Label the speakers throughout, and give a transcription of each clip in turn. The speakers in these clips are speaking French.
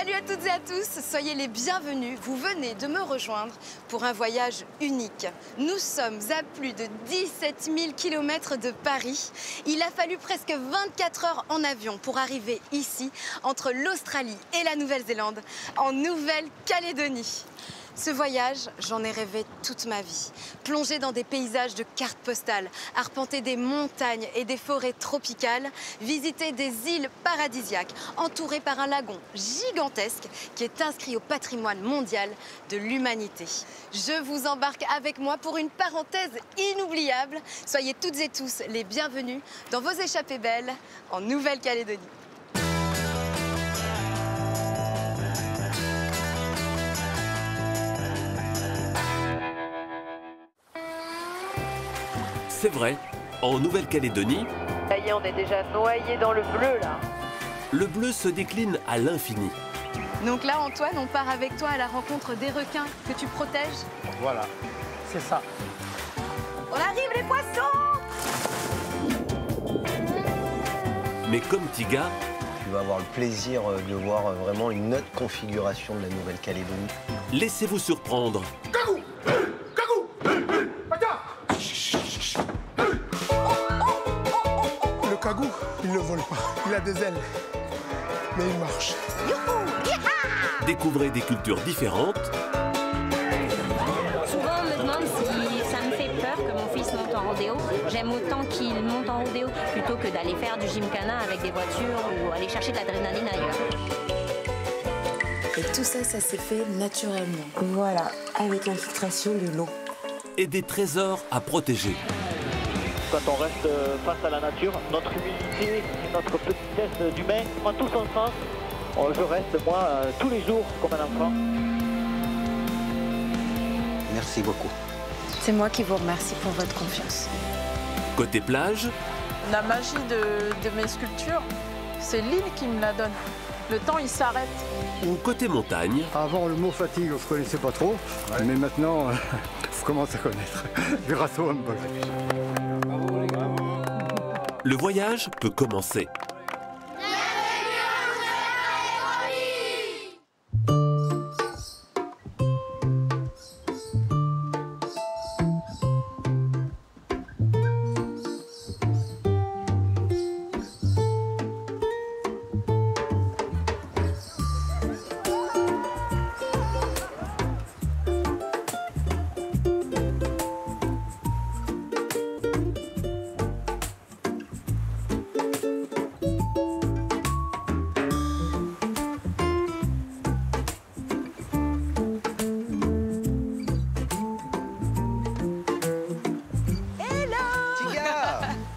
Speaker 1: Salut à toutes et à tous, soyez les bienvenus. Vous venez de me rejoindre pour un voyage unique. Nous sommes à plus de 17 000 km de Paris. Il a fallu presque 24 heures en avion pour arriver ici, entre l'Australie et la Nouvelle-Zélande, en Nouvelle-Calédonie. Ce voyage, j'en ai rêvé toute ma vie. Plonger dans des paysages de cartes postales, arpenter des montagnes et des forêts tropicales, visiter des îles paradisiaques entourées par un lagon gigantesque qui est inscrit au patrimoine mondial de l'humanité. Je vous embarque avec moi pour une parenthèse inoubliable. Soyez toutes et tous les bienvenus dans vos échappées belles en Nouvelle-Calédonie.
Speaker 2: C'est vrai, en Nouvelle-Calédonie,
Speaker 1: Ça y est, on est déjà noyé dans le bleu là.
Speaker 2: le bleu se décline à l'infini.
Speaker 1: Donc là, Antoine, on part avec toi à la rencontre des requins que tu protèges.
Speaker 3: Voilà, c'est ça.
Speaker 1: On arrive les poissons!
Speaker 2: Mais comme Tiga,
Speaker 4: Tu vas avoir le plaisir de voir vraiment une autre configuration de la Nouvelle-Calédonie.
Speaker 2: laissez-vous surprendre.
Speaker 3: Le cagou, il ne vole pas. Il a des ailes, mais il marche.
Speaker 2: Découvrez des cultures différentes
Speaker 5: Souvent, on me demande si ça me fait peur que mon fils monte en rodéo. J'aime autant qu'il monte en rodéo plutôt que d'aller faire du gymkhana avec des voitures ou aller chercher de l'adrénaline ailleurs.
Speaker 6: Et tout ça, ça s'est fait naturellement.
Speaker 7: Voilà, avec l'infiltration de l'eau.
Speaker 2: et des trésors à protéger.
Speaker 8: Quand on reste face à la nature, notre humilité, notre petitesse d'humain, en tout son sens, je reste, moi, tous les jours comme un enfant.
Speaker 4: Merci beaucoup.
Speaker 6: C'est moi qui vous remercie pour votre confiance.
Speaker 2: Côté plage,
Speaker 9: La magie de mes sculptures, c'est l'île qui me la donne. Le temps, il s'arrête.
Speaker 2: ou côté montagne,
Speaker 10: Avant, le mot fatigue, je ne connaissais pas trop, mais maintenant, je commence à connaître, grâce au handball.
Speaker 2: le voyage peut commencer.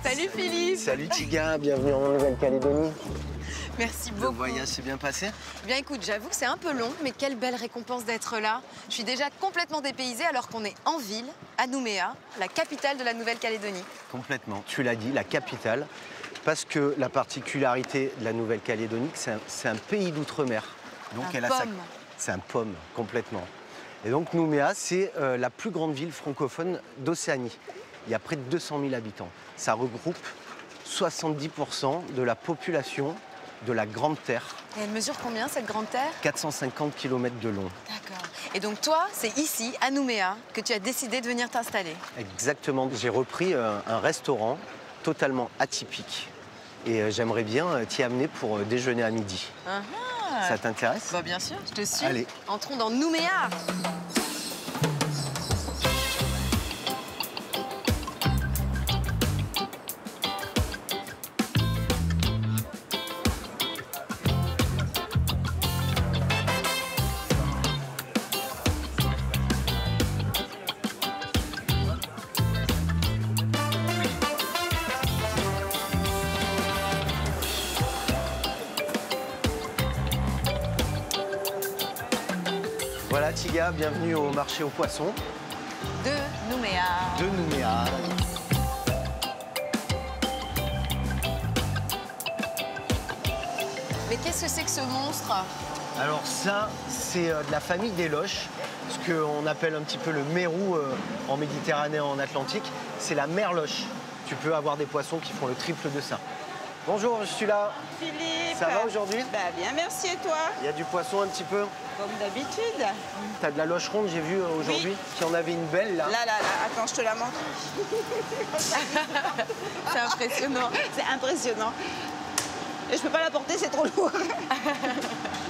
Speaker 1: Salut Philippe!
Speaker 4: Salut Tiga, bienvenue en Nouvelle-Calédonie.
Speaker 1: Merci
Speaker 4: Le
Speaker 1: beaucoup.
Speaker 4: voyage s'est bien passé?
Speaker 1: Bien écoute, j'avoue que c'est un peu long, mais quelle belle récompense d'être là. Je suis déjà complètement dépaysée alors qu'on est en ville, à Nouméa, la capitale de la Nouvelle-Calédonie.
Speaker 4: Complètement. Tu l'as dit, la capitale, parce que la particularité de la Nouvelle-Calédonie, c'est un pays d'outre-mer. Donc c'est un pomme, complètement. Et donc Nouméa, c'est la plus grande ville francophone d'Océanie. Il y a près de 200 000 habitants. Ça regroupe 70% de la population de la Grande Terre.
Speaker 1: Et elle mesure combien cette grande terre?
Speaker 4: 450 km de long.
Speaker 1: D'accord. Et donc toi, c'est ici, à Nouméa, que tu as décidé de venir t'installer.
Speaker 4: Exactement. J'ai repris un restaurant totalement atypique. Et j'aimerais bien t'y amener pour déjeuner à midi. Ça t'intéresse?
Speaker 1: Bah bien sûr, je te suis.
Speaker 4: Allez.
Speaker 1: Entrons dans Nouméa.
Speaker 4: Voilà Tiga, bienvenue au marché aux poissons
Speaker 1: De Nouméa.
Speaker 4: de Nouméa.
Speaker 1: Mais qu'est-ce que c'est que ce monstre?
Speaker 4: Alors ça, c'est de la famille des loches, ce qu'on appelle un petit peu le mérou en Méditerranée, en Atlantique. C'est la merloche. Tu peux avoir des poissons qui font le triple de ça. Bonjour, je suis là.
Speaker 11: Philippe.
Speaker 4: Ça va aujourd'hui?
Speaker 11: Bah bien, merci, et toi?
Speaker 4: Il y a du poisson un petit peu?
Speaker 11: Comme d'habitude.
Speaker 4: T'as de la loche ronde, j'ai vu aujourd'hui.
Speaker 11: Oui.
Speaker 4: Qu'il y en avait une belle là.
Speaker 11: Là, attends, je te la montre.
Speaker 1: C'est impressionnant.
Speaker 11: C'est impressionnant. Et je peux pas la porter, c'est trop lourd.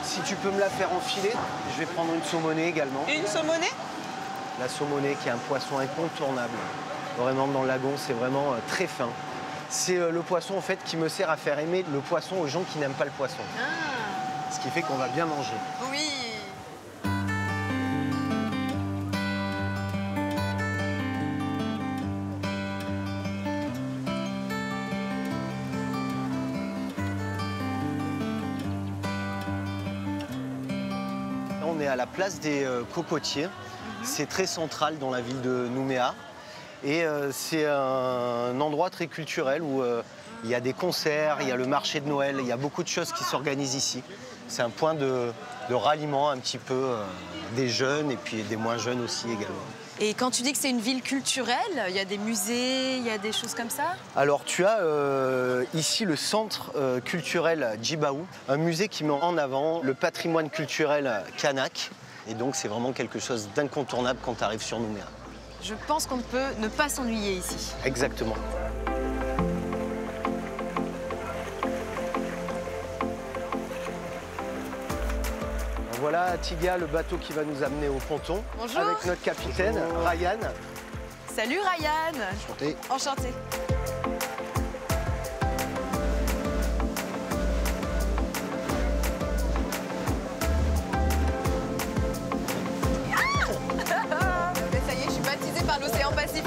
Speaker 4: Si tu peux me la faire enfiler, je vais prendre une saumonée également.
Speaker 11: Une saumonée?
Speaker 4: La saumonée qui est un poisson incontournable. Vraiment, dans le lagon, c'est vraiment très fin. C'est le poisson en fait qui me sert à faire aimer le poisson aux gens qui n'aiment pas le poisson.
Speaker 1: Ah.
Speaker 4: Ce qui fait qu'on va bien manger.
Speaker 1: Oui.
Speaker 4: On est à la place des cocotiers. C'est très central dans la ville de Nouméa. Et c'est un endroit très culturel où il y a des concerts, il y a le marché de Noël, il y a beaucoup de choses qui s'organisent ici. C'est un point de ralliement un petit peu des jeunes et puis des moins jeunes aussi également.
Speaker 1: Et quand tu dis que c'est une ville culturelle, il y a des musées, il y a des choses comme ça?
Speaker 4: Alors tu as ici le centre culturel Djibaou, un musée qui met en avant le patrimoine culturel kanak. Et donc c'est vraiment quelque chose d'incontournable quand tu arrives sur Nouméa.
Speaker 1: Je pense qu'on ne peut ne pas s'ennuyer ici.
Speaker 4: Exactement. Voilà, Tiga, le bateau qui va nous amener au ponton.
Speaker 1: Bonjour.
Speaker 4: Avec notre capitaine, Ryan.
Speaker 1: Salut Ryan.
Speaker 4: Enchanté.
Speaker 1: Enchanté. Mais ça y est, je suis baptisée par l'océan Pacifique.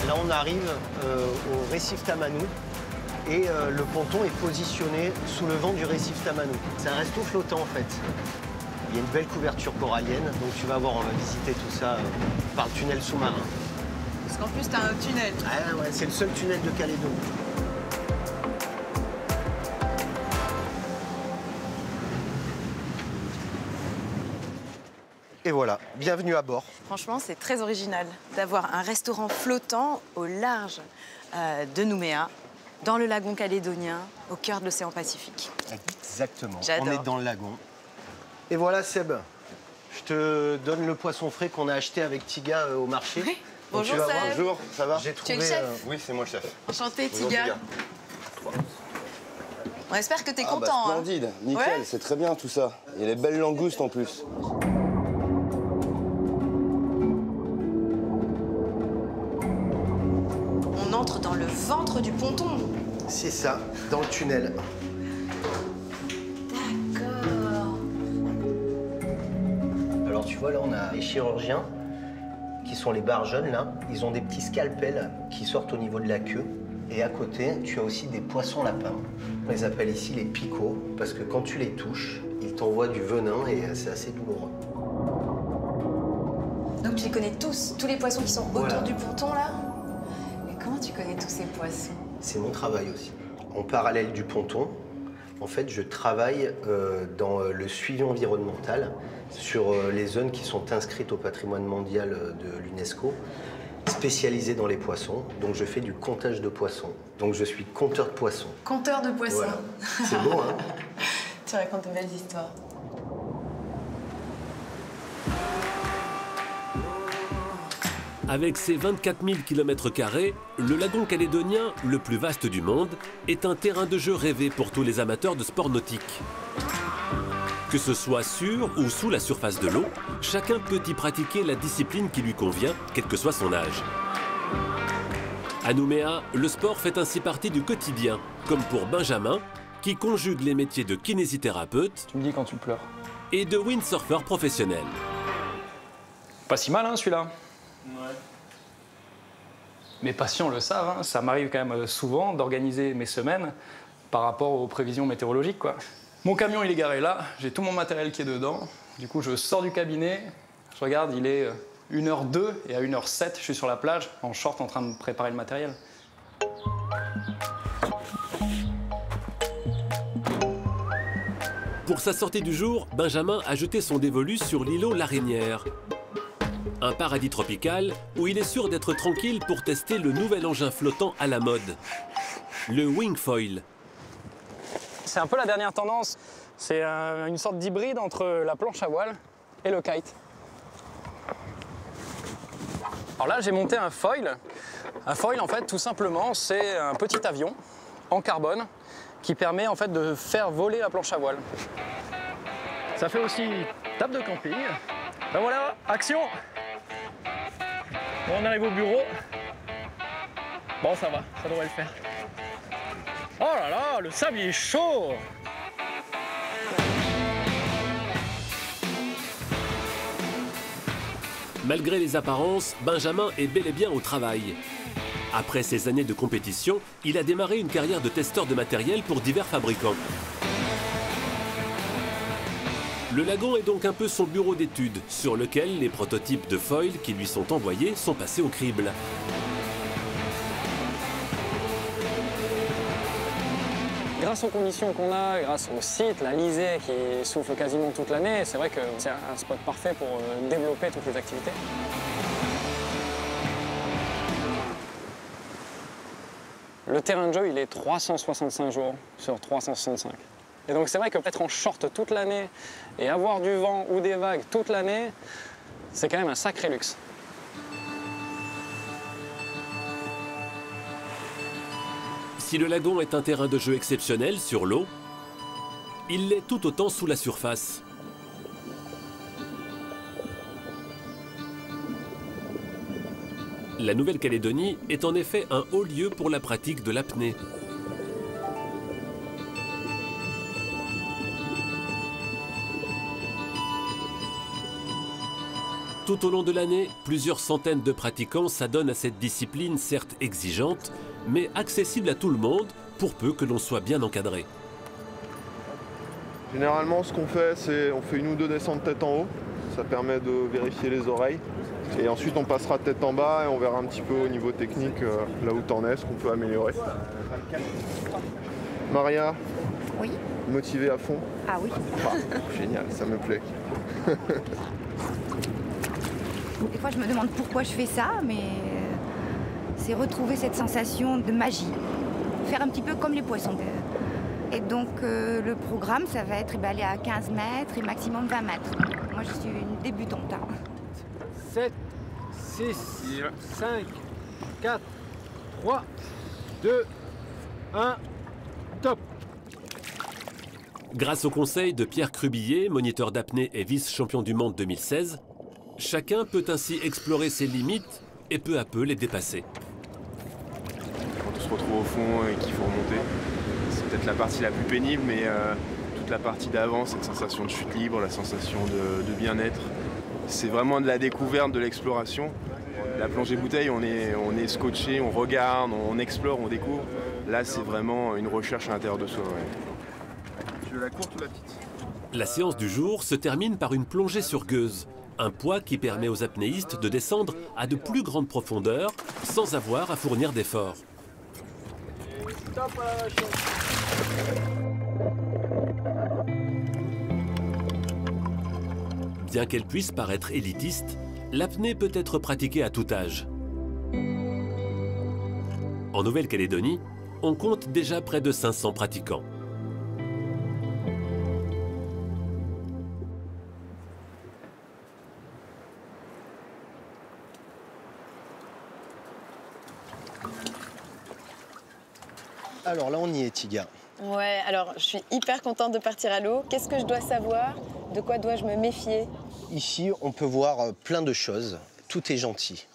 Speaker 4: Là, on arrive au récif Tamanou et le ponton est positionné sous le vent du récif Tamanou. C'est un resto flottant en fait. Il y a une belle couverture corallienne, donc tu vas voir, on va visiter tout ça par le tunnel sous-marin.
Speaker 1: Parce qu'en plus, t'as un tunnel.
Speaker 4: Ah ouais, c'est le seul tunnel de Calédonie. Et voilà, bienvenue à bord.
Speaker 1: Franchement, c'est très original d'avoir un restaurant flottant au large de Nouméa, dans le lagon calédonien, au cœur de l'océan Pacifique.
Speaker 4: Exactement,
Speaker 1: J'adore.
Speaker 4: on est dans le lagon. Et voilà Seb, je te donne le poisson frais qu'on a acheté avec Tiga au marché.
Speaker 1: Oui.
Speaker 4: Donc,
Speaker 1: Bonjour
Speaker 4: tu vas
Speaker 1: Seb.
Speaker 4: voir.
Speaker 12: Bonjour, ça va?
Speaker 4: J'ai
Speaker 1: Tu es
Speaker 4: trouvé.
Speaker 1: le chef
Speaker 12: Oui, c'est moi le chef.
Speaker 1: Enchanté
Speaker 12: Bonjour,
Speaker 1: Tiga. On espère que t'es
Speaker 12: Ah,
Speaker 1: content.
Speaker 12: bah, splendide, nickel,
Speaker 1: Ouais.
Speaker 12: c'est très bien tout ça. Il y a les belles langoustes en plus.
Speaker 1: On entre dans le ventre du ponton.
Speaker 4: C'est ça, dans le tunnel.
Speaker 1: D'accord.
Speaker 4: Alors tu vois là, on a les chirurgiens qui sont les barres jeunes là. Ils ont des petits scalpels qui sortent au niveau de la queue. Et à côté, tu as aussi des poissons lapins. On les appelle ici les picots parce que quand tu les touches, ils t'envoient du venin et c'est assez douloureux.
Speaker 1: Donc tu les connais tous les poissons qui sont
Speaker 4: Voilà.
Speaker 1: autour du ponton là? Mais comment tu connais tous ces poissons?
Speaker 4: C'est mon travail aussi. En parallèle du ponton, en fait, je travaille dans le suivi environnemental sur les zones qui sont inscrites au patrimoine mondial de l'UNESCO, spécialisé dans les poissons. Donc, je fais du comptage de poissons. Donc, je suis compteur de poissons.
Speaker 1: Compteur de poissons.
Speaker 4: Voilà. C'est beau, hein?
Speaker 1: Tu racontes de belles histoires.
Speaker 2: Avec ses 24 000 km², le lagon calédonien, le plus vaste du monde, est un terrain de jeu rêvé pour tous les amateurs de sport nautique. Que ce soit sur ou sous la surface de l'eau, chacun peut y pratiquer la discipline qui lui convient, quel que soit son âge. À Nouméa, le sport fait ainsi partie du quotidien, comme pour Benjamin, qui conjugue les métiers de kinésithérapeute
Speaker 13: Tu me dis quand tu pleures.
Speaker 2: et de windsurfer professionnel.
Speaker 13: Pas si mal, hein, celui-là. Ouais. Mes patients le savent, hein. Ça m'arrive quand même souvent d'organiser mes semaines par rapport aux prévisions météorologiques, quoi. Mon camion, il est garé là, j'ai tout mon matériel qui est dedans. Du coup, je sors du cabinet, je regarde, il est 1h02 et à 1h07, je suis sur la plage, en short, en train de préparer le matériel.
Speaker 2: Pour sa sortie du jour, Benjamin a jeté son dévolu sur l'îlot L'Araignère. Un paradis tropical où il est sûr d'être tranquille pour tester le nouvel engin flottant à la mode, le Wingfoil.
Speaker 13: C'est un peu la dernière tendance. C'est une sorte d'hybride entre la planche à voile et le kite. Alors là, j'ai monté un foil. Un foil, en fait, tout simplement, c'est un petit avion en carbone qui permet en fait de faire voler la planche à voile. Ça fait aussi table de camping. Ben voilà, action! Bon, on arrive au bureau. Bon, ça va, ça devrait le faire. Oh là là, le sable il est chaud!
Speaker 2: Malgré les apparences, Benjamin est bel et bien au travail. Après ces années de compétition, il a démarré une carrière de testeur de matériel pour divers fabricants. Le lagon est donc un peu son bureau d'études, sur lequel les prototypes de foil qui lui sont envoyés sont passés au crible.
Speaker 13: Grâce aux conditions qu'on a, grâce au site, la Lysée qui souffle quasiment toute l'année, c'est vrai que c'est un spot parfait pour développer toutes les activités. Le terrain de jeu, il est 365 jours sur 365. Et donc c'est vrai que être en short toute l'année et avoir du vent ou des vagues toute l'année, c'est quand même un sacré luxe.
Speaker 2: Si le lagon est un terrain de jeu exceptionnel sur l'eau, il l'est tout autant sous la surface. La Nouvelle-Calédonie est en effet un haut lieu pour la pratique de l'apnée. Tout au long de l'année, plusieurs centaines de pratiquants s'adonnent à cette discipline certes exigeante, mais accessible à tout le monde, pour peu que l'on soit bien encadré.
Speaker 14: Généralement, ce qu'on fait, c'est on fait une ou deux descentes tête en haut. Ça permet de vérifier les oreilles. Et ensuite, on passera tête en bas et on verra un petit peu au niveau technique là où t'en es, ce qu'on peut améliorer. Maria,
Speaker 15: oui.
Speaker 14: Motivée à fond?
Speaker 15: Ah oui.
Speaker 14: Ah, génial, ça me plaît.
Speaker 15: Des fois, je me demande pourquoi je fais ça, mais c'est retrouver cette sensation de magie. Faire un petit peu comme les poissons. Et donc, le programme, ça va être aller à 15 mètres et maximum 20 mètres. Moi, je suis une débutante.
Speaker 10: 7, 6, 5, 4, 3, 2, 1, top!
Speaker 2: Grâce au conseil de Pierre Crubillier, moniteur d'apnée et vice-champion du monde 2016, chacun peut ainsi explorer ses limites et peu à peu les dépasser.
Speaker 16: Quand on se retrouve au fond et qu'il faut remonter, c'est peut-être la partie la plus pénible, mais toute la partie d'avant, cette sensation de chute libre, la sensation de bien-être, c'est vraiment de la découverte, de l'exploration. La plongée bouteille, on est scotché, on regarde, on explore, on découvre. Là, c'est vraiment une recherche à l'intérieur de soi. Ouais.
Speaker 14: Tu veux la courte ou la petite?
Speaker 2: La séance du jour se termine par une plongée sur gueuse, un poids qui permet aux apnéistes de descendre à de plus grandes profondeurs sans avoir à fournir d'efforts. Bien qu'elle puisse paraître élitiste, l'apnée peut être pratiquée à tout âge. En Nouvelle-Calédonie, on compte déjà près de 500 pratiquants.
Speaker 4: Alors là, on y est, Tiga.
Speaker 1: Ouais, alors je suis hyper contente de partir à l'eau. Qu'est-ce que je dois savoir? De quoi dois-je me méfier?
Speaker 4: Ici, on peut voir plein de choses. Tout est gentil.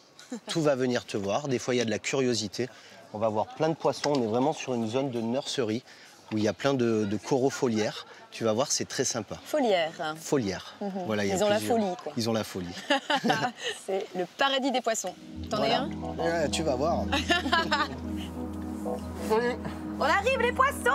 Speaker 4: Tout va venir te voir. Des fois, il y a de la curiosité. On va voir plein de poissons. On est vraiment sur une zone de nurserie où il y a plein de coraux foliaires. Tu vas voir, c'est très sympa.
Speaker 1: Foliaire.
Speaker 4: Foliaire. Voilà,
Speaker 1: Ils ont la folie, quoi.
Speaker 4: Ils ont la folie.
Speaker 1: C'est le paradis des poissons. T'en es un?
Speaker 4: Ouais, tu vas voir.
Speaker 15: On arrive, les poissons!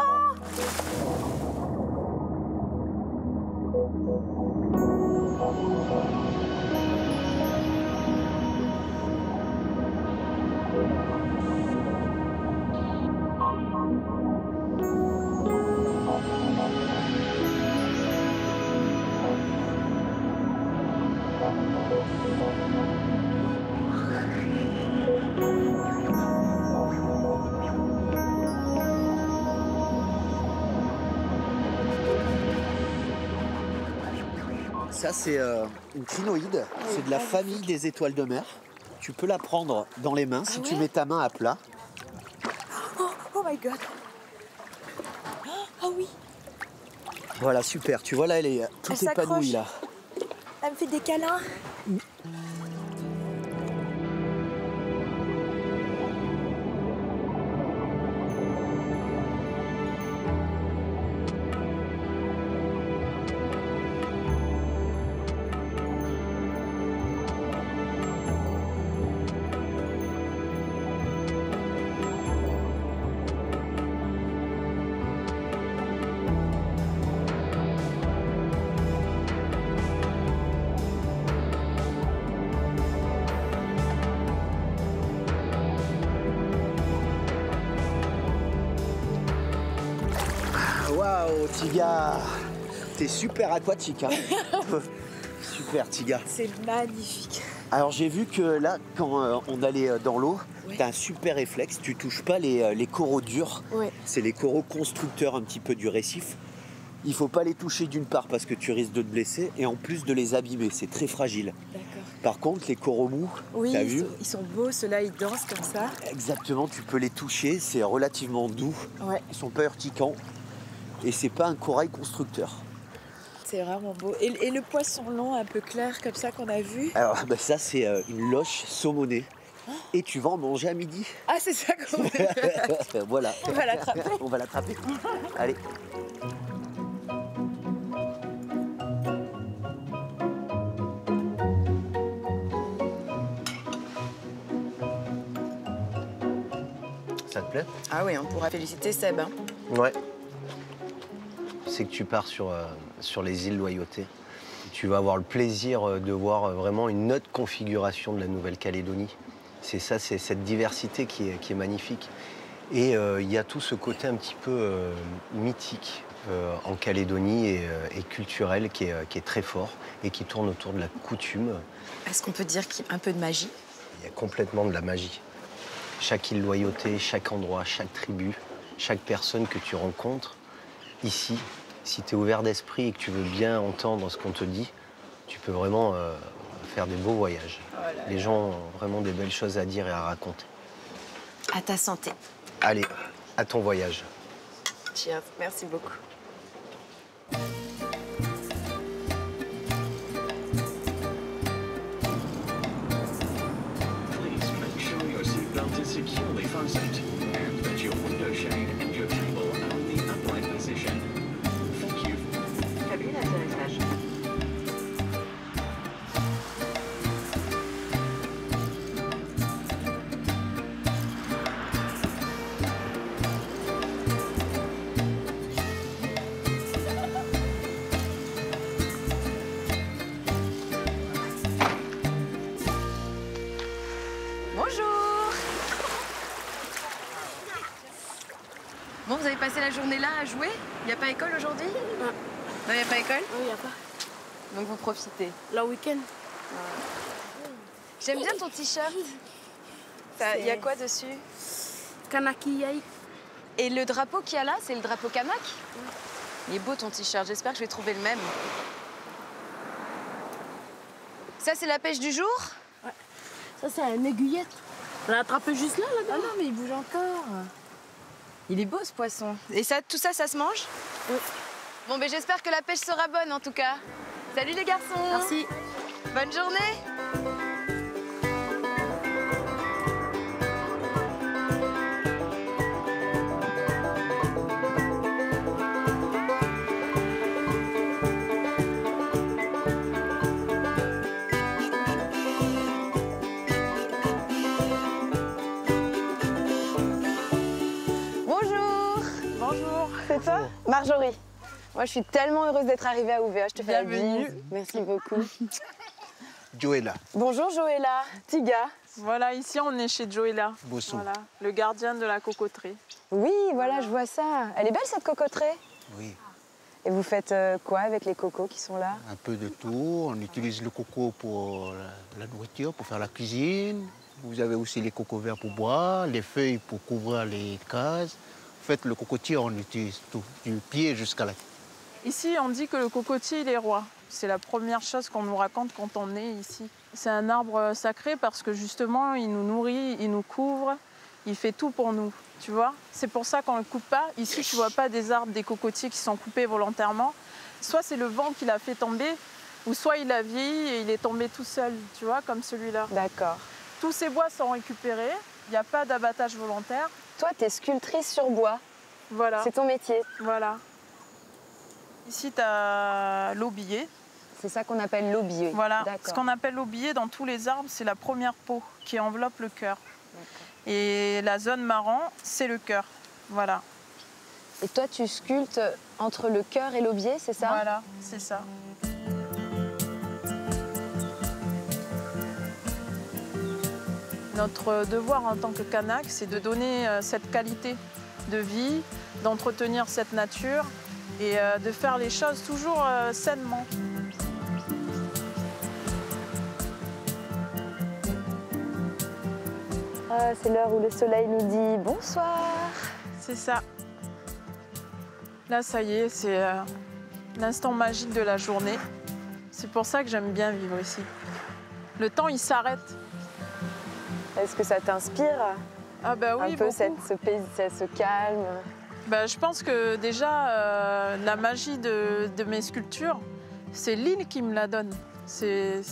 Speaker 17: Ça, c'est une crinoïde. C'est de la famille des étoiles de mer. Tu peux la prendre dans les mains si tu mets ta main à plat.
Speaker 6: Oh my god. Oh oui.
Speaker 17: Voilà, super. Tu vois là, elle est toute épanouie là.
Speaker 6: Elle me fait des câlins.
Speaker 17: Waouh, Tiga, t'es super aquatique. Hein. Super, Tiga.
Speaker 6: C'est magnifique.
Speaker 17: Alors j'ai vu que là, quand on allait dans l'eau, t'as un super réflexe. Tu touches pas les coraux durs.
Speaker 6: Ouais.
Speaker 17: C'est les coraux constructeurs un petit peu du récif. Il faut pas les toucher d'une part parce que tu risques de te blesser et en plus de les abîmer. C'est très fragile.
Speaker 6: D'accord.
Speaker 17: Par contre, les coraux mous, t'as vu ?
Speaker 6: Ils sont beaux, ceux-là, ils dansent comme ça.
Speaker 17: Exactement, tu peux les toucher. C'est relativement doux.
Speaker 6: Ouais.
Speaker 17: Ils sont pas urticants. Et c'est pas un corail constructeur.
Speaker 6: C'est vraiment beau. Et le poisson long un peu clair comme ça qu'on a vu.
Speaker 17: Alors bah ça c'est une loche saumonée. Et tu vas en manger à midi.
Speaker 6: Ah c'est ça qu'on fait.
Speaker 17: Voilà.
Speaker 6: On va l'attraper.
Speaker 17: On va l'attraper. Allez.
Speaker 4: Ça te plaît?
Speaker 1: Ah oui, on pourra féliciter Seb. Hein.
Speaker 4: Ouais. C'est que tu pars sur les îles Loyauté. Tu vas avoir le plaisir de voir vraiment une autre configuration de la Nouvelle-Calédonie. C'est ça, c'est cette diversité qui est magnifique. Et il y a tout ce côté un petit peu mythique en Calédonie et culturel qui est très fort et qui tourne autour de la coutume.
Speaker 1: Est-ce qu'on peut dire qu'il y a un peu de magie?
Speaker 4: Il y a complètement de la magie. Chaque île Loyauté, chaque endroit, chaque tribu, chaque personne que tu rencontres, ici, si tu es ouvert d'esprit et que tu veux bien entendre ce qu'on te dit, tu peux vraiment faire des beaux voyages. Les gens ont vraiment des belles choses à dire et à raconter.
Speaker 1: À ta santé.
Speaker 4: Allez, à ton voyage.
Speaker 1: Cheers, merci beaucoup.
Speaker 18: Securely fastened and that your window shade and your table are in the upright position. Thank you.
Speaker 1: Cabine d'atterrissage. Bonjour. Bon, vous avez passé la journée là à jouer? Il n'y a pas école aujourd'hui? Non, il n'y a pas école?
Speaker 6: Oui, il n'y a pas.
Speaker 1: Donc vous profitez?
Speaker 6: Le week-end.
Speaker 1: J'aime bien ton t-shirt. Il y a quoi dessus?
Speaker 6: Kanaki Yai.
Speaker 1: Et le drapeau qu'il y a là, c'est le drapeau kanak? Il est beau ton t-shirt, j'espère que je vais trouver le même. Ça, c'est la pêche du jour?
Speaker 6: Ouais. Ça, c'est une aiguillette. On l'a attrapé juste là, là-dedans.
Speaker 1: Ah non, mais il bouge encore. Il est beau, ce poisson. Et ça, tout ça, ça se mange?
Speaker 6: Oui.
Speaker 1: Bon, ben j'espère que la pêche sera bonne, en tout cas. Salut les garçons.
Speaker 6: Merci.
Speaker 1: Bonne journée. C'est toi? Marjorie. Moi, je suis tellement heureuse d'être arrivée à Ouvéa. Je te fais la bise. Merci beaucoup.
Speaker 17: Joëlla.
Speaker 1: Bonjour Joëlla. Tiga.
Speaker 9: Voilà, ici, on est chez Joëlla.
Speaker 17: Bosso.
Speaker 9: Voilà, le gardien de la cocoterie.
Speaker 1: Oui, voilà, je vois ça. Elle est belle, cette cocoterie?
Speaker 17: Oui.
Speaker 19: Et vous faites quoi avec les cocos qui sont là?
Speaker 20: Un peu de tout. On utilise le coco pour la nourriture, pour faire la cuisine. Vous avez aussi les cocos verts pour boire, les feuilles pour couvrir les cases. En fait, le cocotier, on utilise tout, du pied jusqu'à la tête.
Speaker 9: Ici, on dit que le cocotier, il est roi. C'est la première chose qu'on nous raconte quand on est ici. C'est un arbre sacré parce que justement, il nous nourrit, il nous couvre, il fait tout pour nous, tu vois. C'est pour ça qu'on ne le coupe pas. Ici, tu ne vois pas des arbres, des cocotiers qui sont coupés volontairement. Soit c'est le vent qui l'a fait tomber, ou soit il a vieilli et il est tombé tout seul, tu vois, comme celui-là.
Speaker 19: D'accord.
Speaker 9: Tous ces bois sont récupérés, il n'y a pas d'abattage volontaire.
Speaker 19: Toi, tu es sculptrice sur bois.
Speaker 9: Voilà.
Speaker 19: C'est ton métier.
Speaker 9: Voilà. Ici, tu as l'aubier.
Speaker 19: C'est ça qu'on appelle l'aubier.
Speaker 9: Voilà. Ce qu'on appelle l'aubier dans tous les arbres, c'est la première peau qui enveloppe le cœur. Et la zone marron, c'est le cœur. Voilà.
Speaker 19: Et toi, tu sculptes entre le cœur et l'aubier, c'est ça?
Speaker 9: Voilà, c'est ça. Notre devoir en tant que Kanak, c'est de donner cette qualité de vie, d'entretenir cette nature et de faire les choses toujours sainement.
Speaker 19: Ah, c'est l'heure où le soleil nous dit bonsoir.
Speaker 9: C'est ça. Là, ça y est, c'est l'instant magique de la journée. C'est pour ça que j'aime bien vivre ici. Le temps, il s'arrête.
Speaker 19: Est-ce que ça t'inspire?
Speaker 9: Ah bah oui,
Speaker 19: un peu
Speaker 9: ce
Speaker 19: calme.
Speaker 9: Bah, je pense que déjà, la magie de mes sculptures, c'est l'île qui me la donne. C'est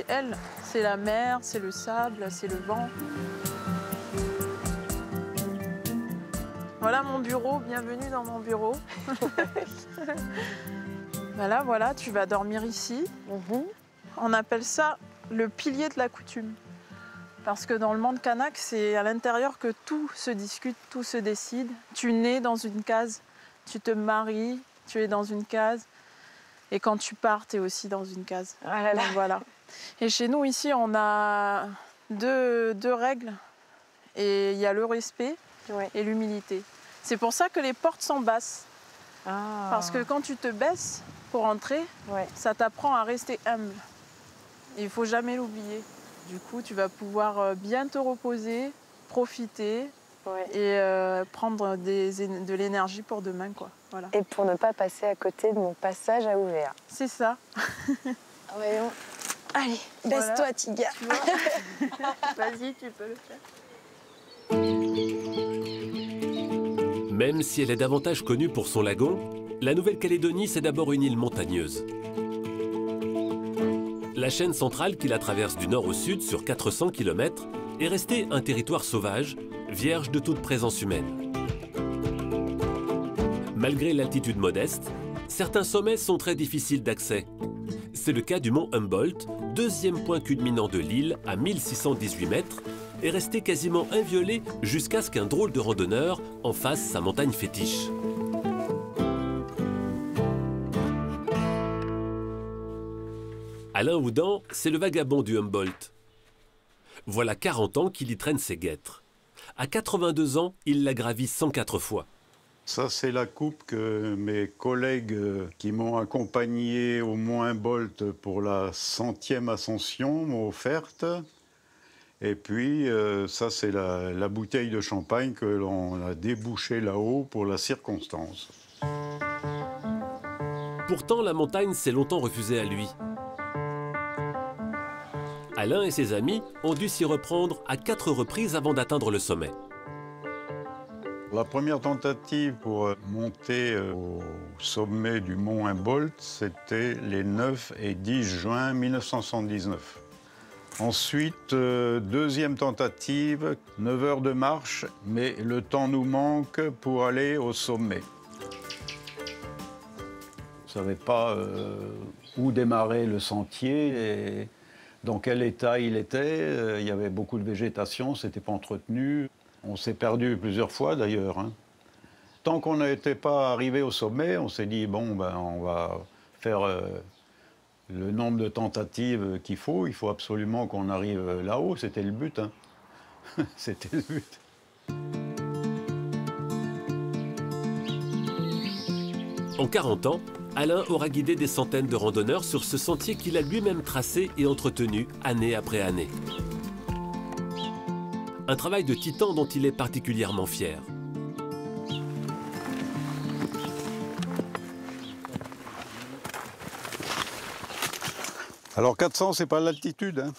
Speaker 9: elle. C'est la mer, c'est le sable, c'est le vent. Voilà mon bureau, bienvenue dans mon bureau. Voilà, tu vas dormir ici. On appelle ça le pilier de la coutume. Parce que dans le monde kanak, c'est à l'intérieur que tout se discute, tout se décide. Tu nais dans une case, tu te maries, tu es dans une case. Et quand tu pars, tu es aussi dans une case.
Speaker 19: Ah là là.
Speaker 9: Donc, voilà. Et chez nous, ici, on a deux règles. Et il y a le respect et l'humilité. C'est pour ça que les portes sont basses.
Speaker 19: Ah.
Speaker 9: Parce que quand tu te baisses pour entrer, ça t'apprend à rester humble. Il ne faut jamais l'oublier. Du coup, tu vas pouvoir bien te reposer, profiter et prendre de l'énergie pour demain, quoi. Voilà.
Speaker 19: Et pour ne pas passer à côté de mon passage à ouvert.
Speaker 9: C'est ça.
Speaker 19: Voyons. Allez, baisse-toi, Tiga.
Speaker 9: Vas-y, tu peux le faire.
Speaker 2: Même si elle est davantage connue pour son lagon, la Nouvelle-Calédonie, c'est d'abord une île montagneuse. La chaîne centrale qui la traverse du nord au sud sur 400 km est restée un territoire sauvage, vierge de toute présence humaine. Malgré l'altitude modeste, certains sommets sont très difficiles d'accès. C'est le cas du mont Humboldt, deuxième point culminant de l'île à 1618 mètres, est resté quasiment inviolé jusqu'à ce qu'un drôle de randonneur en fasse sa montagne fétiche. Alain Houdan, c'est le vagabond du Humboldt. Voilà 40 ans qu'il y traîne ses guêtres. À 82 ans, il l'a gravi 104 fois.
Speaker 21: Ça, c'est la coupe que mes collègues qui m'ont accompagné au mont Humboldt pour la 100e ascension m'ont offerte. Et puis, ça, c'est la bouteille de champagne que l'on a débouchée là-haut pour la circonstance.
Speaker 2: Pourtant, la montagne s'est longtemps refusée à lui. Alain et ses amis ont dû s'y reprendre à 4 reprises avant d'atteindre le sommet.
Speaker 21: La première tentative pour monter au sommet du mont Humboldt, c'était les 9 et 10 juin 1979. Ensuite, deuxième tentative, 9 heures de marche, mais le temps nous manque pour aller au sommet. On ne savait pas où démarrer le sentier et dans quel état il était. Il y avait beaucoup de végétation, ce n'était pas entretenu. On s'est perdu plusieurs fois d'ailleurs. Hein. Tant qu'on n'était pas arrivé au sommet, on s'est dit, bon, ben, on va faire le nombre de tentatives qu'il faut. Il faut absolument qu'on arrive là-haut. C'était le but. Hein. C'était le but.
Speaker 2: En 40 ans, Alain aura guidé des centaines de randonneurs sur ce sentier qu'il a lui-même tracé et entretenu année après année. Un travail de titan dont il est particulièrement fier.
Speaker 21: Alors 400, c'est pas l'altitude, hein.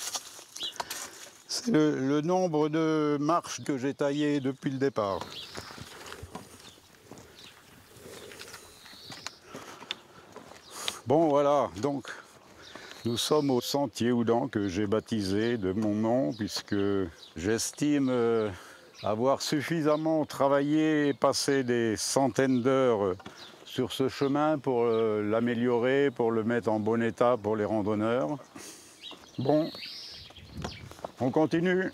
Speaker 21: C'est le nombre de marches que j'ai taillées depuis le départ. Bon voilà, donc nous sommes au sentier Houdan que j'ai baptisé de mon nom puisque j'estime avoir suffisamment travaillé et passé des centaines d'heures sur ce chemin pour l'améliorer, pour le mettre en bon état pour les randonneurs. Bon, on continue.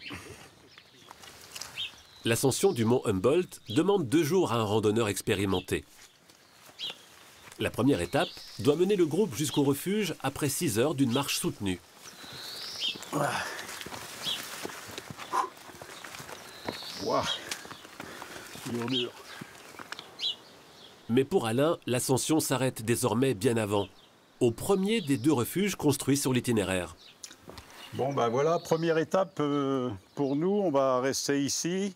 Speaker 2: L'ascension du mont Humboldt demande 2 jours à un randonneur expérimenté. La première étape doit mener le groupe jusqu'au refuge après 6 heures d'une marche soutenue.
Speaker 21: Wow. Dur.
Speaker 2: Mais pour Alain, l'ascension s'arrête désormais bien avant, au premier des 2 refuges construits sur l'itinéraire.
Speaker 21: Bon ben voilà, première étape pour nous, on va rester ici.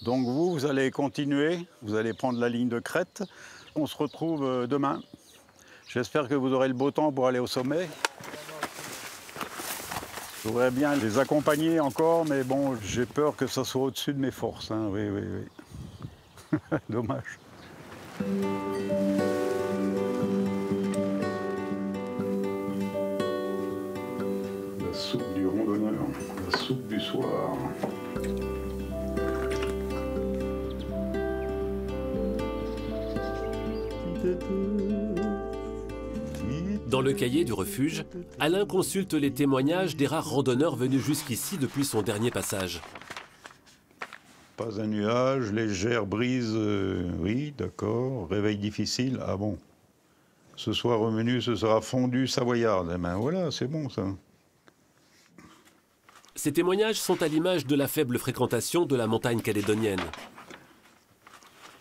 Speaker 21: Donc vous allez continuer, vous allez prendre la ligne de crête. On se retrouve demain. J'espère que vous aurez le beau temps pour aller au sommet. Je voudrais bien les accompagner encore, mais bon, j'ai peur que ça soit au-dessus de mes forces. Hein. Oui. Dommage. La soupe du randonneur, la soupe du soir.
Speaker 2: Dans le cahier du refuge, Alain consulte les témoignages des rares randonneurs venus jusqu'ici depuis son dernier passage.
Speaker 21: Pas un nuage, légère brise, oui, d'accord. Réveil difficile, ah bon. Ce soir au menu, ce sera fondue savoyarde. Eh ben voilà, c'est bon ça.
Speaker 2: Ces témoignages sont à l'image de la faible fréquentation de la montagne calédonienne.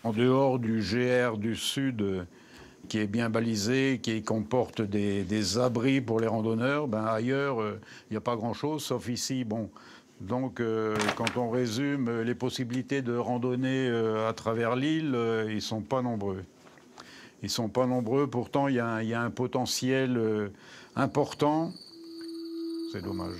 Speaker 21: En dehors du GR du Sud, qui est bien balisé, qui comporte des abris pour les randonneurs, ben ailleurs, il n'y a pas grand-chose, sauf ici, bon. Donc, quand on résume les possibilités de randonnée à travers l'île, ils ne sont pas nombreux. Ils ne sont pas nombreux, pourtant il y a un potentiel important. C'est dommage.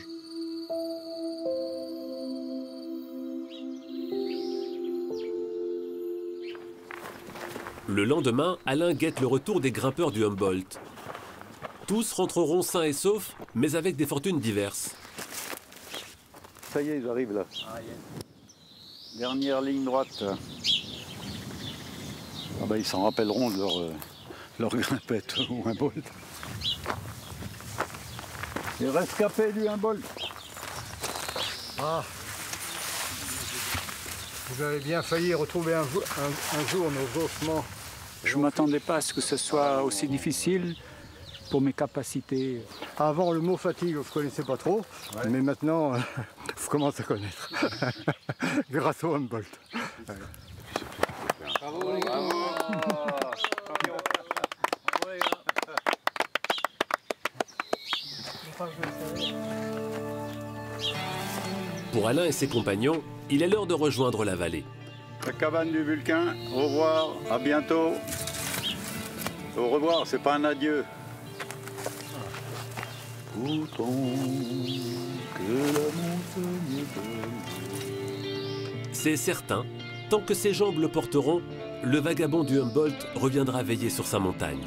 Speaker 2: Le lendemain, Alain guette le retour des grimpeurs du Humboldt. Tous rentreront sains et saufs, mais avec des fortunes diverses.
Speaker 21: Ça y est, ils arrivent là. Dernière ligne droite. Ah ben, ils s'en rappelleront de leur grimpette au Humboldt. Les rescapés du Humboldt.
Speaker 10: Ah. Vous avez bien failli retrouver un jour nos ossements.
Speaker 3: Je ne m'attendais pas à ce que ce soit aussi difficile pour mes capacités.
Speaker 10: Avant, le mot fatigue, je ne connaissais pas trop, mais maintenant, je commence à connaître. Grâce au Humboldt.
Speaker 21: Bravo, bravo.
Speaker 2: Pour Alain et ses compagnons, il est l'heure de rejoindre la vallée.
Speaker 21: La cabane du Vulcain, au revoir, à bientôt. Au revoir, c'est pas un adieu. Pourtant que la montagne est belle.
Speaker 2: C'est certain, tant que ses jambes le porteront, le vagabond du Humboldt reviendra veiller sur sa montagne.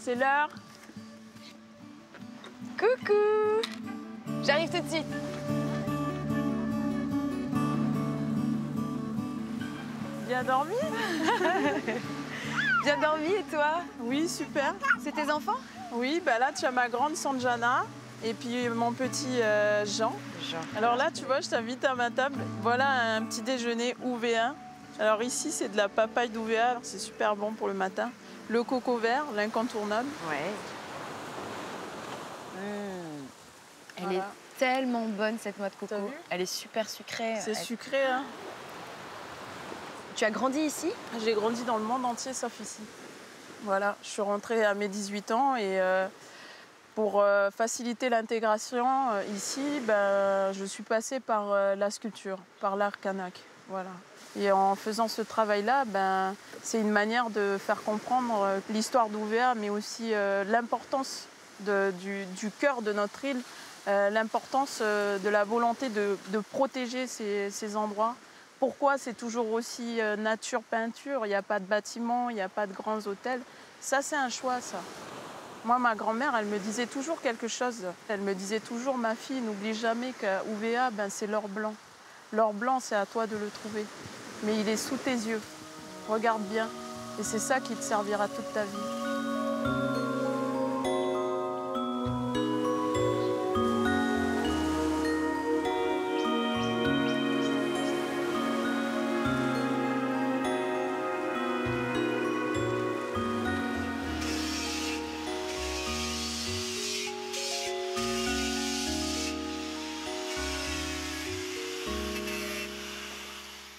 Speaker 9: C'est l'heure.
Speaker 19: Coucou. J'arrive tout de suite.
Speaker 9: Bien dormi?
Speaker 19: Bien dormi et toi?
Speaker 9: Oui, super.
Speaker 19: C'est tes enfants?
Speaker 9: Oui, bah là tu as ma grande Sanjana Et puis mon petit Jean. Alors là, tu vois, je t'invite à ma table. Voilà un petit déjeuner UV1. Alors ici, c'est de la papaye d'UVA. C'est super bon pour le matin. Le coco vert, l'incontournable.
Speaker 1: Ouais. Elle est tellement bonne, cette noix de coco. Elle est super sucrée.
Speaker 9: C'est sucré, hein.
Speaker 1: Tu as grandi ici?
Speaker 9: J'ai grandi dans le monde entier, sauf ici. Voilà, je suis rentrée à mes 18 ans et pour faciliter l'intégration ici, je suis passée par la sculpture, par l'art kanak. Voilà. Et en faisant ce travail-là, c'est une manière de faire comprendre l'histoire d'UVA, mais aussi l'importance du cœur de notre île, l'importance de la volonté de protéger ces endroits. Pourquoi c'est toujours aussi nature-peinture? Il n'y a pas de bâtiments, il n'y a pas de grands hôtels. Ça, c'est un choix, ça. Moi, ma grand-mère, elle me disait toujours quelque chose. Elle me disait toujours, ma fille, n'oublie jamais qu'à UVA, c'est l'or blanc. L'or blanc, c'est à toi de le trouver. Mais il est sous tes yeux. Regarde bien. Et c'est ça qui te servira toute ta vie.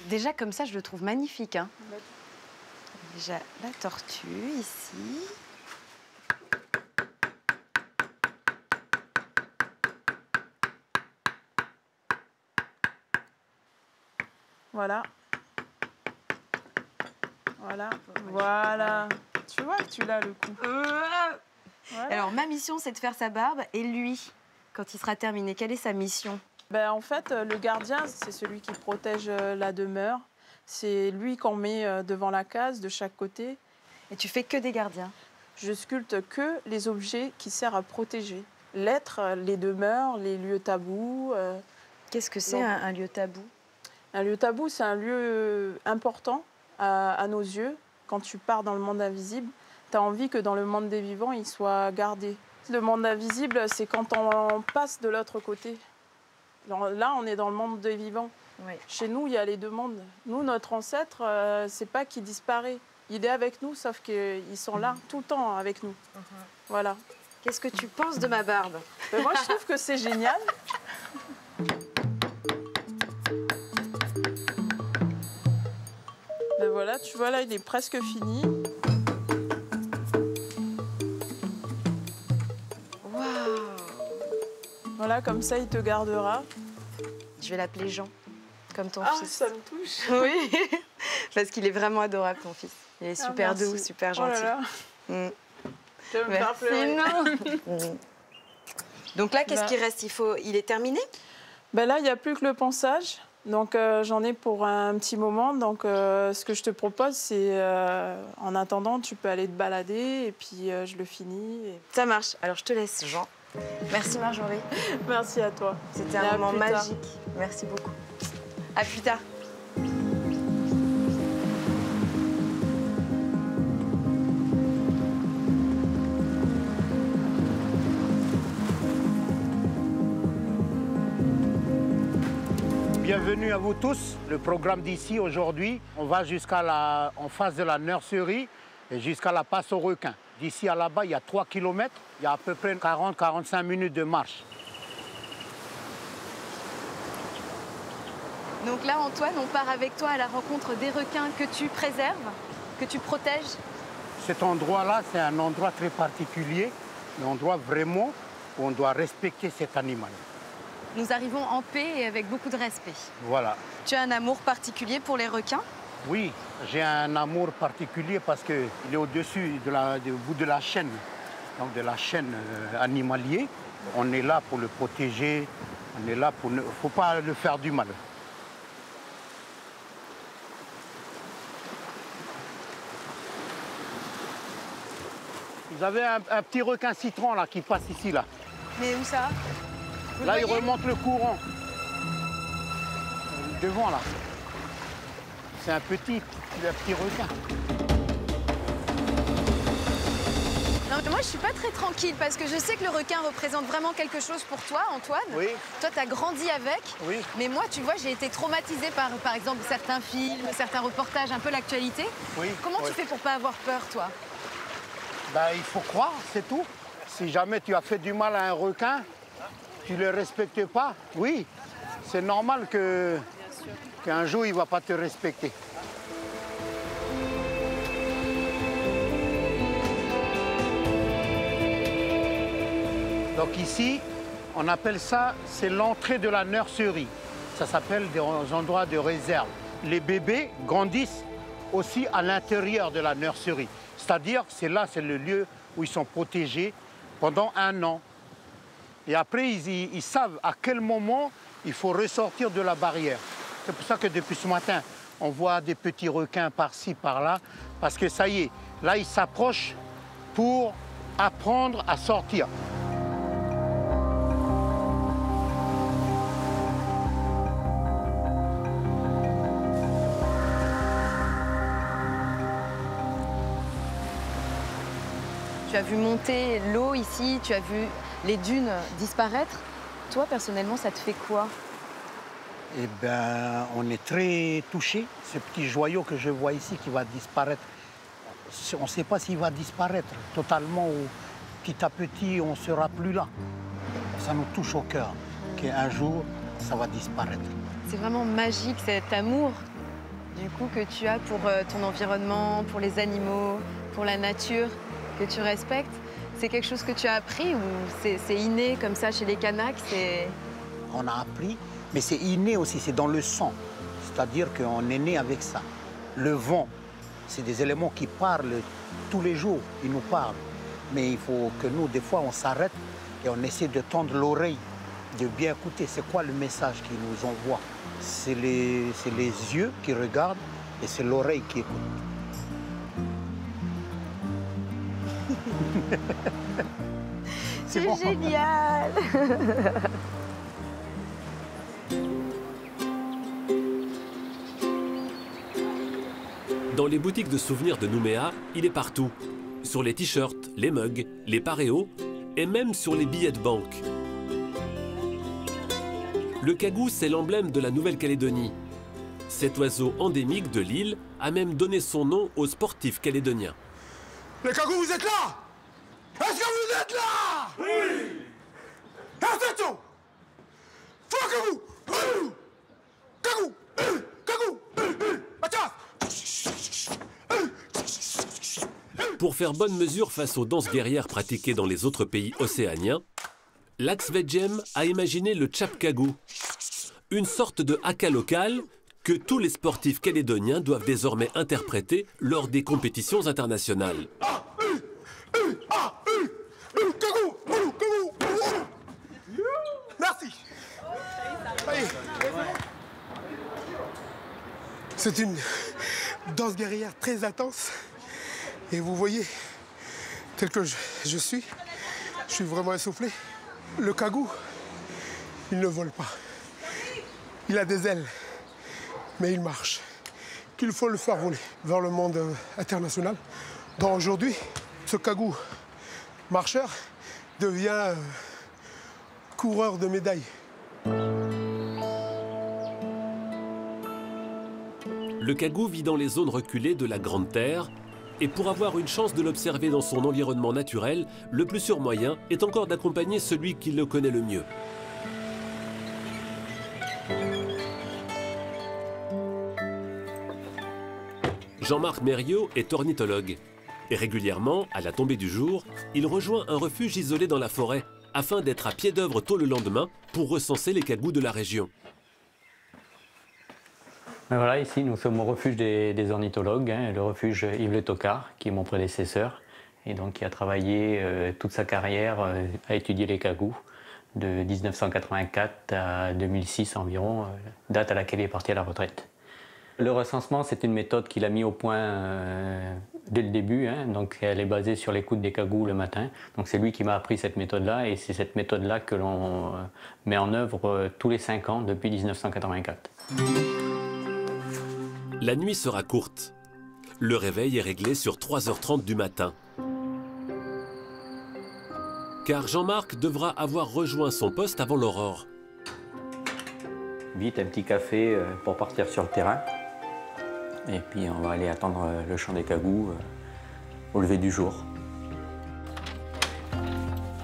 Speaker 1: Déjà, comme ça, je le trouve magnifique. Hein. Déjà, la tortue, ici.
Speaker 9: Voilà. Voilà. Voilà. Tu vois que tu l'as, le coup.
Speaker 1: Voilà. Alors, ma mission, c'est de faire sa barbe. Et lui, quand il sera terminé, quelle est sa mission ?
Speaker 9: En fait, le gardien, c'est celui qui protège la demeure. C'est lui qu'on met devant la case, de chaque côté.
Speaker 1: Et tu fais que des gardiens?
Speaker 9: Je sculpte que les objets qui servent à protéger. L'être, les demeures, les lieux tabous.
Speaker 1: Qu'est-ce que c'est un lieu tabou?
Speaker 9: Un lieu tabou, c'est un lieu important à nos yeux. Quand tu pars dans le monde invisible, tu as envie que dans le monde des vivants, il soit gardé. Le monde invisible, c'est quand on passe de l'autre côté. Là, on est dans le monde des vivants.
Speaker 1: Oui.
Speaker 9: Chez nous, il y a les deux mondes. Nous, notre ancêtre, c'est pas qu'il disparaît. Il est avec nous, sauf qu'ils sont là tout le temps avec nous. Voilà.
Speaker 1: Qu'est-ce que tu penses de ma barbe?
Speaker 9: Moi, je trouve que c'est génial. Voilà, tu vois, là, il est presque fini. Voilà, comme ça, il te gardera.
Speaker 1: Je vais l'appeler Jean, comme ton fils.
Speaker 9: Ça me touche.
Speaker 1: Oui, parce qu'il est vraiment adorable, ton fils. Il est super doux, super gentil.
Speaker 9: Oh là là. Tu vas me faire pleurer.
Speaker 1: Non. Donc là, qu'est-ce qui reste? Il est terminé?
Speaker 9: Là, il n'y a plus que le ponçage. Donc, j'en ai pour un petit moment. Donc, ce que je te propose, c'est, en attendant, tu peux aller te balader et puis je le finis.
Speaker 1: Ça marche. Alors, je te laisse, Jean. Merci Marjorie.
Speaker 9: Merci à toi.
Speaker 1: C'était un moment magique. Merci beaucoup. À plus tard.
Speaker 20: Bienvenue à vous tous. Le programme d'ici aujourd'hui, on va en face de la nurserie et jusqu'à la passe aux requins. D'ici à là-bas, il y a 3 km, il y a à peu près 40-45 minutes de marche.
Speaker 1: Donc là, Antoine, on part avec toi à la rencontre des requins que tu préserves, que tu protèges.
Speaker 20: Cet endroit-là, c'est un endroit très particulier, un endroit vraiment où on doit respecter cet animal.
Speaker 1: Nous arrivons en paix et avec beaucoup de respect.
Speaker 20: Voilà.
Speaker 1: Tu as un amour particulier pour les requins?
Speaker 20: Oui, j'ai un amour particulier parce qu'il est au-dessus du bout de la chaîne, donc de la chaîne animalière. On est là pour le protéger, on est là pour ne faut pas le faire du mal. Vous avez un petit requin citron là qui passe ici là.
Speaker 1: Mais où ça?
Speaker 20: Là, il remonte le courant. Devant, là. C'est un petit requin.
Speaker 1: Non, Moi, je suis pas très tranquille parce que je sais que le requin représente vraiment quelque chose pour toi, Antoine.
Speaker 20: Oui.
Speaker 1: Toi, tu as grandi avec.
Speaker 20: Oui.
Speaker 1: Mais moi, tu vois, j'ai été traumatisée par exemple, certains films, certains reportages, un peu l'actualité.
Speaker 20: Oui.
Speaker 1: Comment tu fais pour pas avoir peur, toi?
Speaker 20: Ben, il faut croire, c'est tout. Si jamais tu as fait du mal à un requin, tu ne le respectes pas, oui. C'est normal qu'un jour, il ne va pas te respecter. Donc ici, on appelle ça, c'est l'entrée de la nurserie. Ça s'appelle des endroits de réserve. Les bébés grandissent aussi à l'intérieur de la nurserie. C'est-à-dire, c'est le lieu où ils sont protégés pendant 1 an. Et après, ils savent à quel moment il faut ressortir de la barrière. C'est pour ça que depuis ce matin, on voit des petits requins par-ci, par-là, parce que ça y est, là, ils s'approchent pour apprendre à sortir.
Speaker 1: Tu as vu monter l'eau ici, tu as vu les dunes disparaître. Toi, personnellement, ça te fait quoi?
Speaker 20: Eh bien, on est très touchés. Ce petit joyau que je vois ici qui va disparaître, on ne sait pas s'il va disparaître totalement ou petit à petit, on ne sera plus là. Ça nous touche au cœur qu'un jour, ça va disparaître.
Speaker 1: C'est vraiment magique, cet amour du coup que tu as pour ton environnement, pour les animaux, pour la nature, que tu respectes. C'est quelque chose que tu as appris ou c'est inné comme ça chez les Kanaks?
Speaker 20: On a appris, mais c'est inné aussi, c'est dans le sang. C'est-à-dire qu'on est né avec ça. Le vent, c'est des éléments qui parlent tous les jours, ils nous parlent. Mais il faut que nous, des fois, on s'arrête et on essaie de tendre l'oreille, de bien écouter. C'est quoi le message qu'ils nous envoient? C'est les yeux qui regardent et c'est l'oreille qui écoute.
Speaker 1: C'est bon. Génial.
Speaker 2: Dans les boutiques de souvenirs de Nouméa, il est partout. Sur les t-shirts, les mugs, les paréos et même sur les billets de banque. Le cagou, c'est l'emblème de la Nouvelle-Calédonie. Cet oiseau endémique de l'île a même donné son nom aux sportifs calédoniens.
Speaker 5: Les cagous, vous êtes là? Est-ce que vous êtes là? Oui! Attention! Faut que vous! Cagou! Cagou!
Speaker 2: Pour faire bonne mesure face aux danses guerrières pratiquées dans les autres pays océaniens, l'Axe Vedjem a imaginé le Tchap Kagou, une sorte de haka local que tous les sportifs calédoniens doivent désormais interpréter lors des compétitions internationales.
Speaker 5: Merci. C'est une danse guerrière très intense. Et vous voyez, tel que je suis vraiment essoufflé. Le cagou, il ne vole pas. Il a des ailes, mais il marche. Qu'il faut le faire voler vers le monde international. Donc aujourd'hui, ce cagou marcheur devient coureur de médailles.
Speaker 2: Le cagou vit dans les zones reculées de la Grande Terre et pour avoir une chance de l'observer dans son environnement naturel, le plus sûr moyen est encore d'accompagner celui qui le connaît le mieux. Jean-Marc Mériot est ornithologue. Et régulièrement, à la tombée du jour, il rejoint un refuge isolé dans la forêt afin d'être à pied d'œuvre tôt le lendemain pour recenser les cagous de la région.
Speaker 22: Voilà, ici nous sommes au refuge des ornithologues, hein, le refuge Yves Le Tocard, qui est mon prédécesseur, et donc qui a travaillé toute sa carrière à étudier les cagous, de 1984 à 2006 environ, date à laquelle il est parti à la retraite. Le recensement, c'est une méthode qu'il a mis au point dès le début, hein, donc elle est basée sur l'écoute des cagous le matin. Donc c'est lui qui m'a appris cette méthode-là, et c'est cette méthode-là que l'on met en œuvre tous les 5 ans depuis 1984.
Speaker 2: La nuit sera courte. Le réveil est réglé sur 3h30 du matin. car Jean-Marc devra avoir rejoint son poste avant l'aurore.
Speaker 22: Vite, un petit café pour partir sur le terrain. Et puis on va aller attendre le chant des cagous au lever du jour.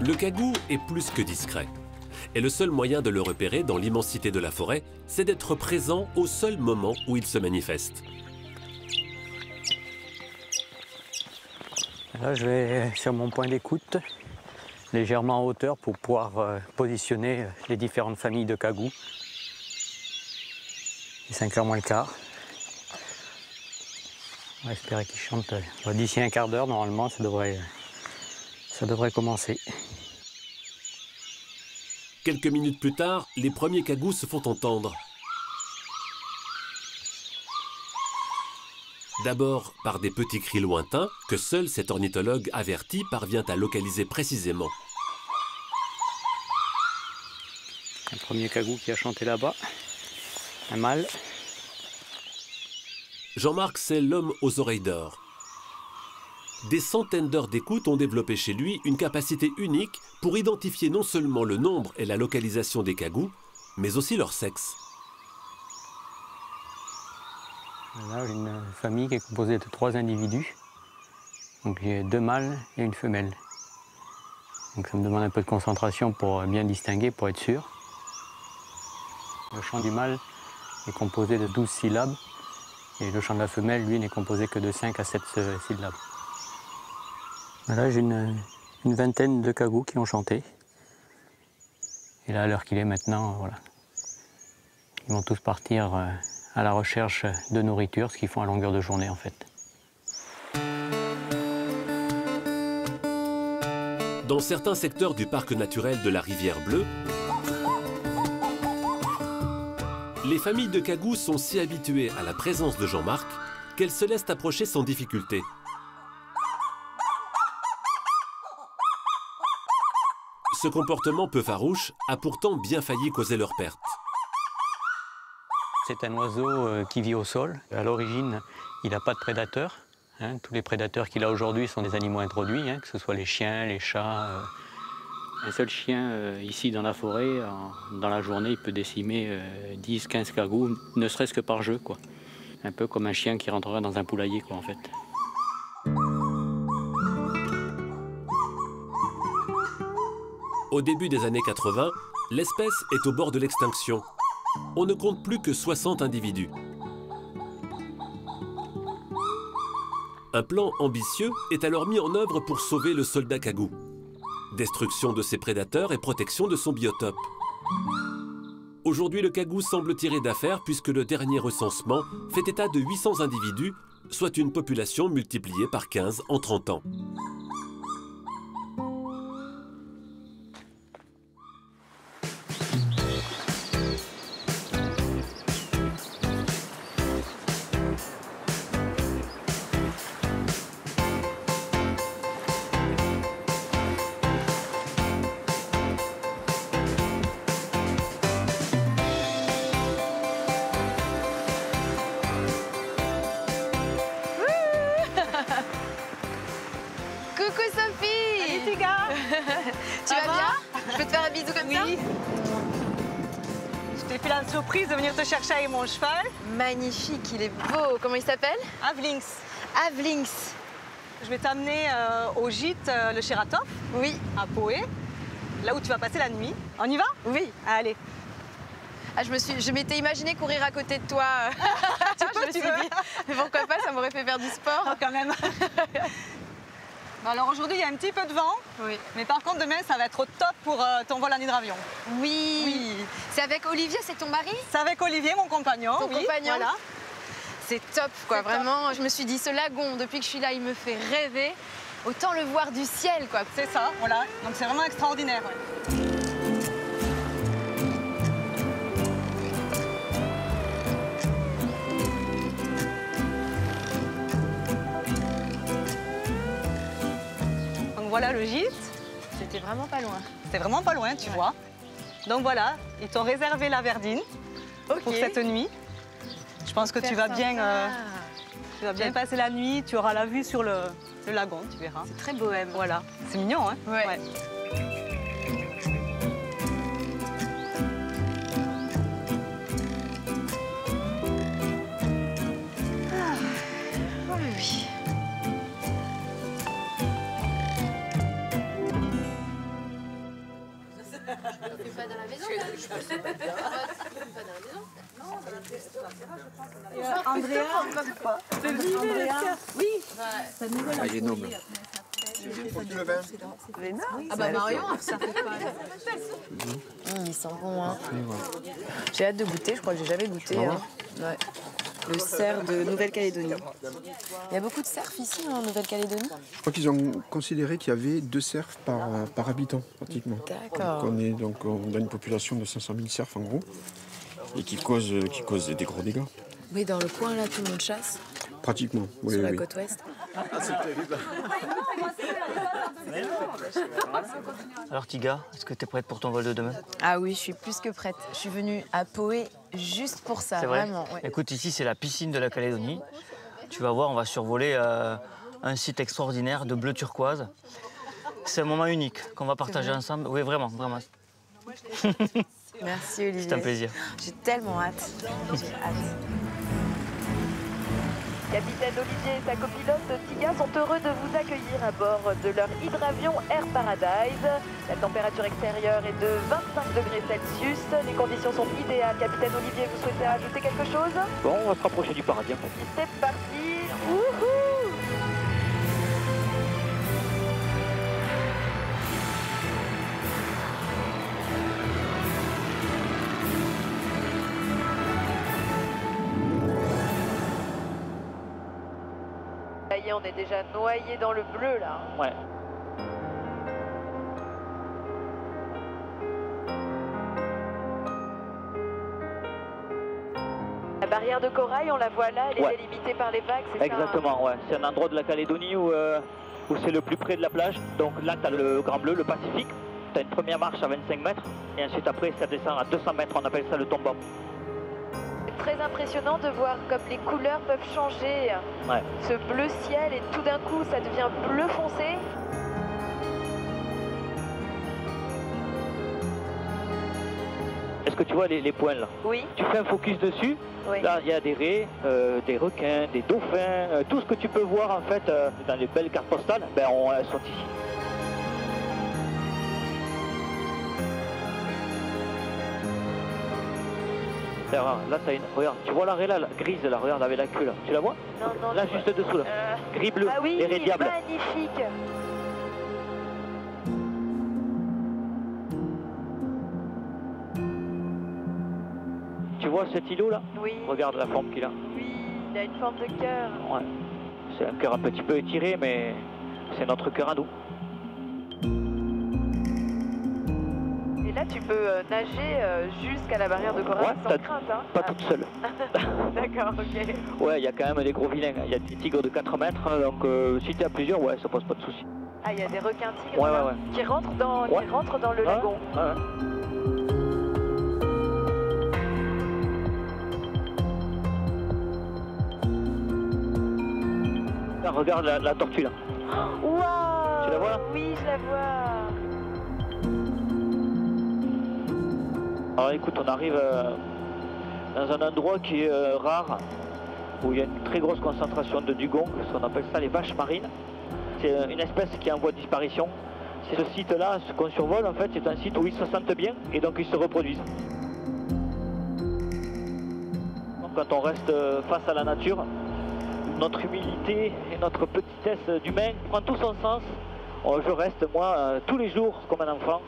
Speaker 2: Le cagou est plus que discret. Et le seul moyen de le repérer dans l'immensité de la forêt, c'est d'être présent au seul moment où il se manifeste.
Speaker 22: Là, je vais sur mon point d'écoute, légèrement en hauteur pour pouvoir positionner les différentes familles de cagous. Il est 5h moins le quart. On va espérer qu'ils chantent d'ici un quart d'heure. Normalement, ça devrait commencer.
Speaker 2: Quelques minutes plus tard, les premiers cagous se font entendre. D'abord par des petits cris lointains que seul cet ornithologue averti parvient à localiser précisément.
Speaker 22: Un premier cagou qui a chanté là-bas, un mâle.
Speaker 2: Jean-Marc, c'est l'homme aux oreilles d'or. Des centaines d'heures d'écoute ont développé chez lui une capacité unique pour identifier non seulement le nombre et la localisation des cagous, mais aussi leur sexe.
Speaker 22: Là, j'ai une famille qui est composée de 3 individus. Donc j'ai 2 mâles et une femelle. Donc ça me demande un peu de concentration pour bien distinguer, pour être sûr. Le chant du mâle est composé de 12 syllabes et le chant de la femelle, lui, n'est composé que de 5 à 7 syllabes. Là, j'ai une vingtaine de cagous qui ont chanté. Et là, à l'heure qu'il est maintenant, voilà. Ils vont tous partir à la recherche de nourriture, ce qu'ils font à longueur de journée, en fait.
Speaker 2: Dans certains secteurs du parc naturel de la Rivière Bleue, les familles de cagous sont si habituées à la présence de Jean-Marc qu'elles se laissent approcher sans difficulté. Ce comportement peu farouche a pourtant bien failli causer leur perte.
Speaker 22: C'est un oiseau qui vit au sol. À l'origine, il n'a pas de prédateurs. Hein. Tous les prédateurs qu'il a aujourd'hui sont des animaux introduits, hein, que ce soit les chiens, les chats. Un seul chien ici dans la forêt, dans la journée, il peut décimer 10-15 cagous, ne serait-ce que par jeu, quoi. Un peu comme un chien qui rentrerait dans un poulailler, quoi, en fait.
Speaker 2: Au début des années 80, l'espèce est au bord de l'extinction. On ne compte plus que 60 individus. Un plan ambitieux est alors mis en œuvre pour sauver le soldat cagou. Destruction de ses prédateurs et protection de son biotope. Aujourd'hui, le cagou semble tirer d'affaire puisque le dernier recensement fait état de 800 individus, soit une population multipliée par 15 en 30 ans.
Speaker 1: Tu vas bien? Je peux te faire un bisou comme ça?
Speaker 11: Oui. Je t'ai fait la surprise de venir te chercher avec mon cheval.
Speaker 1: Magnifique, il est beau. Comment il s'appelle?
Speaker 11: Avlinx.
Speaker 1: Avlinx.
Speaker 11: Je vais t'amener au gîte Le Chératov.
Speaker 1: Oui.
Speaker 11: À Poé, là où tu vas passer la nuit. On y va?
Speaker 1: Oui.
Speaker 11: Allez.
Speaker 1: Ah, je m'étais imaginé courir à côté de toi. Je me suis dit, mais pourquoi pas, ça m'aurait fait faire du sport.
Speaker 11: Oh, quand même. Bon, alors aujourd'hui, il y a un petit peu de vent.
Speaker 1: Oui.
Speaker 11: Mais par contre, demain, ça va être au top pour ton vol en hydravion.
Speaker 1: Oui.
Speaker 11: Oui.
Speaker 1: C'est avec Olivier, c'est ton mari?
Speaker 11: C'est avec Olivier, mon compagnon.
Speaker 1: Ton compagnon?
Speaker 11: Voilà.
Speaker 1: C'est top, quoi. Vraiment, je me suis dit, ce lagon, depuis que je suis là, il me fait rêver. Autant le voir du ciel, quoi.
Speaker 11: C'est ça, voilà. Donc c'est vraiment extraordinaire. Ouais. Donc voilà le gîte.
Speaker 1: C'était vraiment pas loin.
Speaker 11: C'était vraiment pas loin, tu vois. Donc voilà, ils t'ont réservé la verdine pour cette nuit. Je pense que tu vas bien passer la nuit, tu auras la vue sur le lagon, tu verras.
Speaker 1: C'est très bohème.
Speaker 11: Voilà, c'est mignon, hein?
Speaker 1: Ouais.
Speaker 7: pas dans la maison. Je passe pas dans la maison.
Speaker 6: Andrea, oui, sa nouvelle
Speaker 20: Ah, il est noble.
Speaker 7: Ah bah Marion, ça fait pas.
Speaker 19: Ils sont bons, hein. J'ai hâte de goûter, je crois que j'ai jamais goûté. Hein. Ouais. Le cerf de Nouvelle-Calédonie. Il y a beaucoup de cerfs ici, en Nouvelle-Calédonie.
Speaker 8: Je crois qu'ils ont considéré qu'il y avait 2 cerfs par habitant, pratiquement.
Speaker 19: D'accord.
Speaker 8: On a une population de 500 000 cerfs, en gros, et qui causent des gros dégâts.
Speaker 19: Oui, dans le coin, là, tout le monde chasse.
Speaker 8: Pratiquement, oui.
Speaker 19: Sur la
Speaker 8: oui.
Speaker 19: côte ouest.
Speaker 23: Alors Tiga, est-ce que tu es prête pour ton vol de demain?
Speaker 19: Ah oui, je suis plus que prête. Je suis venue à Poé juste pour ça,
Speaker 23: C'est vrai.
Speaker 19: vraiment. Ouais.
Speaker 23: Écoute, ici c'est la piscine de la Calédonie. Tu vas voir, on va survoler un site extraordinaire de bleu turquoise. C'est un moment unique qu'on va partager ensemble. Oui, vraiment, vraiment.
Speaker 19: Merci Olivier.
Speaker 23: C'est un plaisir.
Speaker 19: J'ai tellement hâte. J'ai hâte.
Speaker 24: Capitaine Olivier et sa copilote Tiga sont heureux de vous accueillir à bord de leur hydravion Air Paradise. La température extérieure est de 25 degrés Celsius. Les conditions sont idéales. Capitaine Olivier, vous souhaitez ajouter quelque chose?
Speaker 23: Bon, on va se rapprocher du paradis.
Speaker 24: C'est parti. Wouhou! Ça y est, on est déjà noyé dans le bleu là.
Speaker 23: Ouais.
Speaker 24: La barrière de corail, on la voit là, elle est délimitée par les vagues, c'est ça?
Speaker 23: Exactement, ouais. C'est un endroit de la Calédonie où c'est le plus près de la plage. Donc là, tu as le Grand Bleu, le Pacifique. Tu as une première marche à 25 mètres. Et ensuite, après, ça descend à 200 mètres. On appelle ça le tombant.
Speaker 24: C'est très impressionnant de voir comme les couleurs peuvent changer.
Speaker 23: Ouais.
Speaker 24: Ce bleu ciel et tout d'un coup, ça devient bleu foncé.
Speaker 23: Est-ce que tu vois les points là?
Speaker 24: Oui.
Speaker 23: Tu fais un focus dessus.
Speaker 24: Oui.
Speaker 23: Là, il y a des raies, des requins, des dauphins, tout ce que tu peux voir en fait dans les belles cartes postales, elles sont ici. Là, t'as une. Regarde, tu vois la raie là, grise là, regarde avec la queue là. Tu la vois?
Speaker 24: Non, non.
Speaker 23: Là, juste dessous là. Gris bleu,
Speaker 24: Ah oui,
Speaker 23: les raies diables.
Speaker 24: magnifique.
Speaker 23: Tu vois cet îlot là?
Speaker 24: Oui.
Speaker 23: Regarde la forme qu'il a.
Speaker 24: Oui, il a une forme de cœur.
Speaker 23: Ouais. C'est un cœur un petit peu étiré, mais c'est notre cœur à nous.
Speaker 24: Et là, tu peux nager jusqu'à la barrière de corail sans crainte, hein?
Speaker 23: Pas toute seule.
Speaker 24: D'accord, ok.
Speaker 23: Ouais, il y a quand même des gros vilains. Il y a des tigres de 4 mètres, donc si t'es à plusieurs, ouais, ça pose pas de soucis.
Speaker 24: Ah, il y a des requins tigres
Speaker 23: Ouais,
Speaker 24: là,
Speaker 23: ouais.
Speaker 24: qui rentrent dans le lagon.
Speaker 23: Ouais. Là, regarde la tortue là.
Speaker 24: Waouh!
Speaker 23: Tu la vois là?
Speaker 24: Oui, je la vois.
Speaker 23: Alors écoute, on arrive dans un endroit qui est rare, où il y a une très grosse concentration de dugongs, on appelle ça les vaches marines. C'est une espèce qui est en voie de disparition. Ce site-là, ce qu'on survole, en fait, c'est un site où ils se sentent bien et donc ils se reproduisent. Donc, quand on reste face à la nature, notre humilité et notre petitesse d'humain prend tout son sens. Je reste, moi, tous les jours comme un enfant.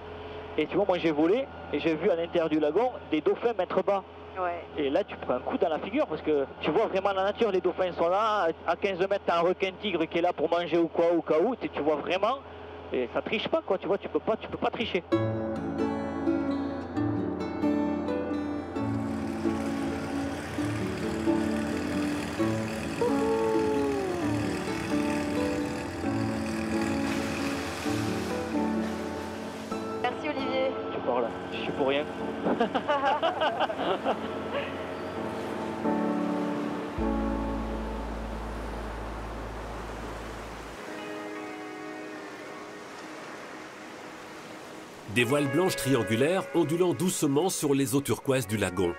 Speaker 23: Et tu vois, moi j'ai volé et j'ai vu à l'intérieur du lagon des dauphins mettre bas.
Speaker 24: Ouais.
Speaker 23: Et là, tu prends un coup dans la figure parce que tu vois vraiment la nature, les dauphins sont là. À 15 mètres, tu as un requin tigre qui est là pour manger ou quoi, au cas où. Tu vois vraiment, et ça triche pas, quoi. Tu vois, tu peux pas tricher.
Speaker 24: Merci Olivier.
Speaker 23: Tu parles, je suis pour rien.
Speaker 2: Des voiles blanches triangulaires ondulant doucement sur les eaux turquoises du lagon.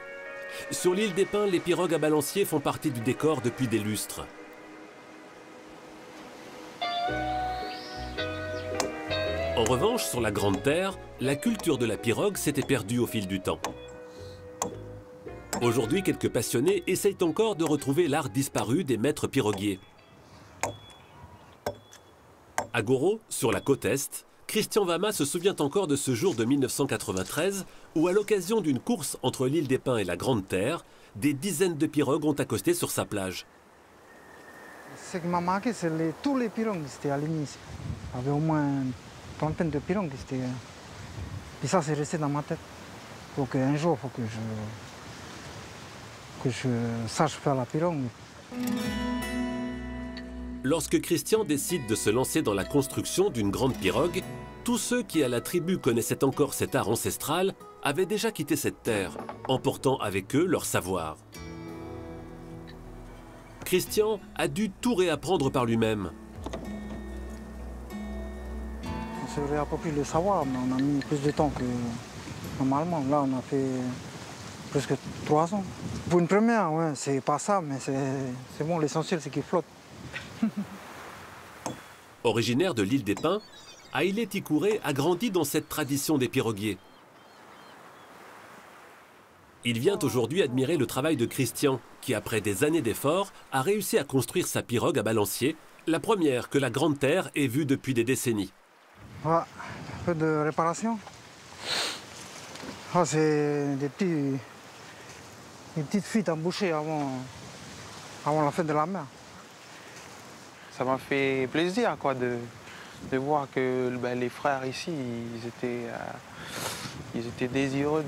Speaker 2: Sur l'île des Pins, les pirogues à balancier font partie du décor depuis des lustres. En revanche, sur la Grande Terre, la culture de la pirogue s'était perdue au fil du temps. Aujourd'hui, quelques passionnés essayent encore de retrouver l'art disparu des maîtres piroguiers. À Goro, sur la côte Est, Christian Vama se souvient encore de ce jour de 1993 où, à l'occasion d'une course entre l'île des Pins et la Grande Terre, des dizaines de pirogues ont accosté sur sa plage.
Speaker 12: Ce qui m'a marqué, c'est tous les pirogues qui étaient alignés ici. Il y avait au moins une trentaine de pirogues. Et ça, c'est resté dans ma tête. Donc un jour, il faut que je sache faire la pirogue.
Speaker 2: Lorsque Christian décide de se lancer dans la construction d'une grande pirogue, tous ceux qui à la tribu connaissaient encore cet art ancestral avaient déjà quitté cette terre, emportant avec eux leur savoir. Christian a dû tout réapprendre par lui-même.
Speaker 12: On s'est réapproprié le savoir, mais on a mis plus de temps que normalement. Là, on a fait presque 3 ans. Pour une première, ouais, c'est pas ça, mais c'est bon, l'essentiel, c'est qu'il flotte.
Speaker 2: Originaire de l'île des Pins, Haïlé Tikouré a grandi dans cette tradition des piroguiers. Il vient aujourd'hui admirer le travail de Christian, qui après des années d'efforts, a réussi à construire sa pirogue à balancier, la première que la Grande Terre ait vue depuis des décennies.
Speaker 12: Ouais, un peu de réparation. Ah, c'est des petites fuites embouchées avant la fin de la mer.
Speaker 13: Ça m'a fait plaisir quoi, de voir que les frères ici, ils étaient désireux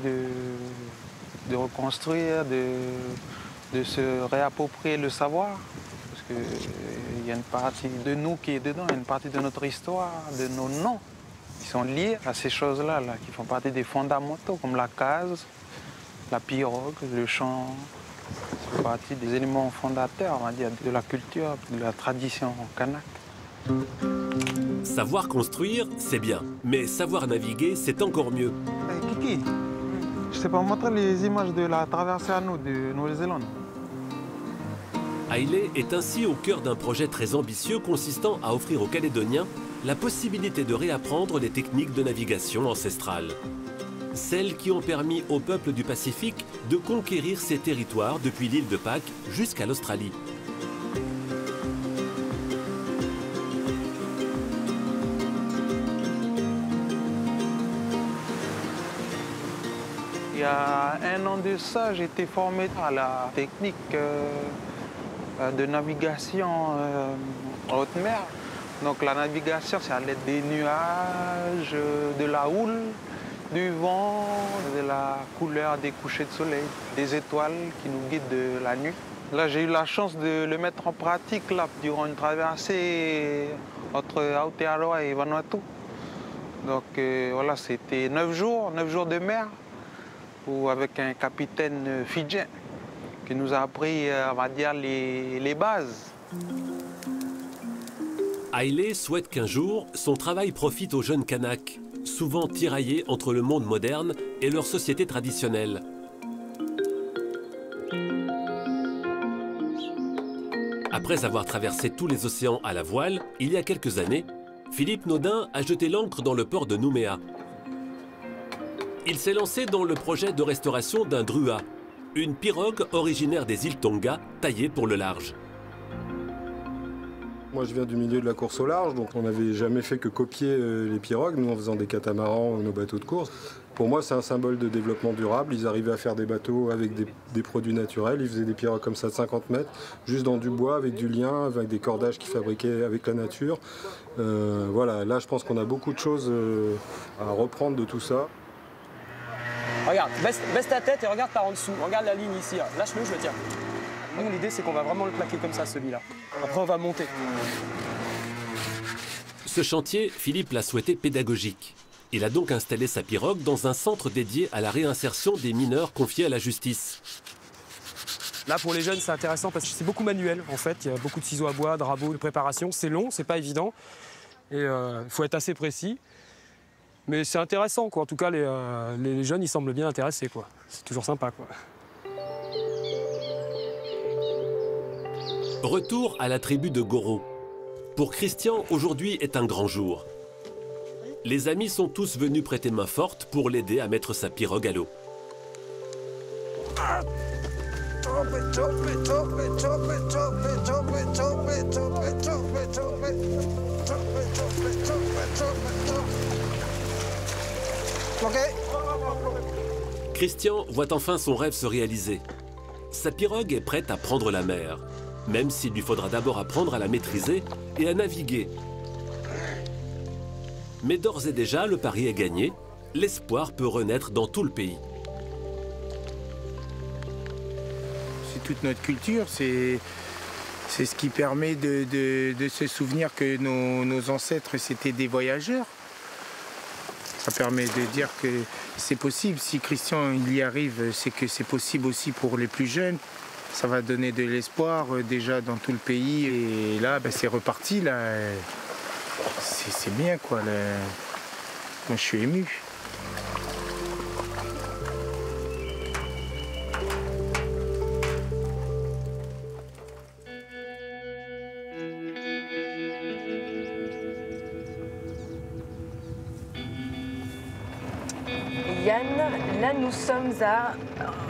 Speaker 13: de reconstruire, de se réapproprier le savoir. Parce qu'il y a une partie de nous qui est dedans, il y a une partie de notre histoire, de nos noms, qui sont liés à ces choses-là, qui font partie des fondamentaux, comme la case, la pirogue, le chant. C'est partie des éléments fondateurs, on va dire, de la culture, de la tradition kanak.
Speaker 2: Savoir construire, c'est bien, mais savoir naviguer, c'est encore mieux.
Speaker 13: Hey, Kiki, je t'ai pas montré les images de la traversée à nous de Nouvelle-Zélande.
Speaker 2: Haïlé est ainsi au cœur d'un projet très ambitieux consistant à offrir aux Calédoniens la possibilité de réapprendre les techniques de navigation ancestrales. Celles qui ont permis au peuple du Pacifique de conquérir ces territoires depuis l'île de Pâques jusqu'à l'Australie.
Speaker 13: Il y a 1 an de ça, j'ai été formé à la technique de navigation en haute mer. Donc la navigation, c'est à l'aide des nuages, de la houle, du vent, de la couleur des couchers de soleil, des étoiles qui nous guident de la nuit. Là, j'ai eu la chance de le mettre en pratique là, durant une traversée entre Aotearoa et Vanuatu. Donc voilà, c'était 9 jours de mer, avec un capitaine fidjien qui nous a appris, on va dire, les bases.
Speaker 2: Haïlé souhaite qu'un jour, son travail profite aux jeunes Kanaks, souvent tiraillés entre le monde moderne et leur société traditionnelle. Après avoir traversé tous les océans à la voile, il y a quelques années, Philippe Naudin a jeté l'ancre dans le port de Nouméa. Il s'est lancé dans le projet de restauration d'un drua, une pirogue originaire des îles Tonga, taillée pour le large.
Speaker 14: Moi, je viens du milieu de la course au large, donc on n'avait jamais fait que copier les pirogues, nous en faisant des catamarans ou nos bateaux de course. Pour moi, c'est un symbole de développement durable. Ils arrivaient à faire des bateaux avec des produits naturels. Ils faisaient des pirogues comme ça de 50 mètres, juste dans du bois, avec du lien, avec des cordages qu'ils fabriquaient avec la nature. Voilà, là, je pense qu'on a beaucoup de choses à reprendre de tout ça.
Speaker 16: Regarde, baisse ta tête et regarde par en dessous. Regarde la ligne ici, lâche-le, je le tiens. Nous, l'idée, c'est qu'on va vraiment le plaquer comme ça, celui-là. Après, on va monter.
Speaker 2: Ce chantier, Philippe l'a souhaité pédagogique. Il a donc installé sa pirogue dans un centre dédié à la réinsertion des mineurs confiés à la justice.
Speaker 16: Là, pour les jeunes, c'est intéressant parce que c'est beaucoup manuel, en fait. Il y a beaucoup de ciseaux à bois, de rabots, de préparation. C'est long, c'est pas évident. Et il faut être assez précis. Mais c'est intéressant, quoi. En tout cas, les jeunes, ils semblent bien intéressés, quoi. C'est toujours sympa, quoi.
Speaker 2: Retour à la tribu de Goro. Pour Christian, aujourd'hui est un grand jour. Les amis sont tous venus prêter main forte pour l'aider à mettre sa pirogue à l'eau. Christian voit enfin son rêve se réaliser. Sa pirogue est prête à prendre la mer, même s'il lui faudra d'abord apprendre à la maîtriser et à naviguer. Mais d'ores et déjà, le pari est gagné. L'espoir peut renaître dans tout le pays.
Speaker 4: C'est toute notre culture, c'est ce qui permet de se souvenir que nos ancêtres, c'était des voyageurs. Ça permet de dire que c'est possible. Si Christian il y arrive, c'est que c'est possible aussi pour les plus jeunes. Ça va donner de l'espoir déjà dans tout le pays. Et là, ben, c'est reparti. Là. C'est bien, quoi. Là. Moi, je suis ému.
Speaker 19: Yann, là nous sommes à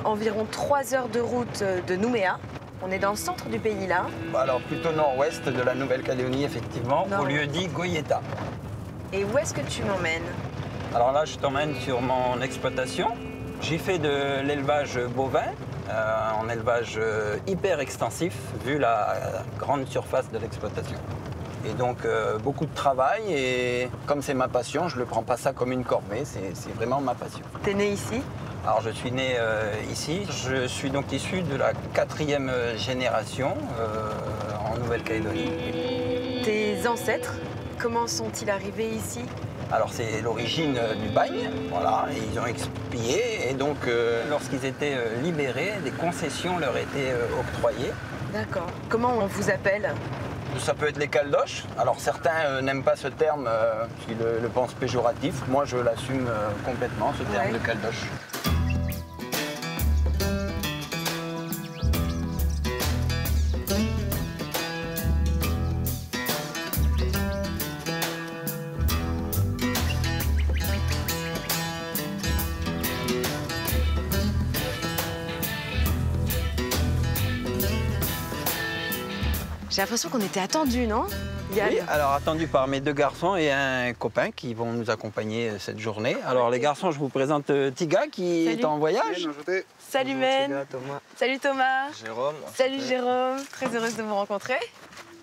Speaker 19: environ 3 heures de route de Nouméa. On est dans le centre du pays là.
Speaker 15: Alors plutôt nord-ouest de la Nouvelle-Calédonie effectivement, au lieu dit Goyeta.
Speaker 19: Et où est-ce que tu m'emmènes?
Speaker 15: Alors là je t'emmène sur mon exploitation. J'y fais de l'élevage bovin, en élevage hyper extensif vu la grande surface de l'exploitation. Et donc beaucoup de travail et comme c'est ma passion, je ne prends pas ça comme une corvée, c'est vraiment ma passion.
Speaker 19: T'es né ici?
Speaker 15: Alors je suis né ici, je suis donc issu de la 4e génération en Nouvelle-Calédonie.
Speaker 19: Tes ancêtres, comment sont-ils arrivés ici?
Speaker 15: Alors c'est l'origine du bagne, voilà, et ils ont expié et donc lorsqu'ils étaient libérés, des concessions leur étaient octroyées.
Speaker 19: D'accord. Comment on vous appelle?
Speaker 15: Ça peut être les caldoches. Alors certains n'aiment pas ce terme, ils le pensent péjoratif. Moi je l'assume complètement, ce terme de caldoche.
Speaker 19: J'ai l'impression qu'on était attendus, non?
Speaker 15: Oui, alors attendu par mes 2 garçons et un copain qui vont nous accompagner cette journée. Alors les garçons, je vous présente Tiga qui est en voyage.
Speaker 19: Salut Men. Salut Thomas.
Speaker 15: Jérôme.
Speaker 19: Salut Jérôme. Très heureuse de vous rencontrer.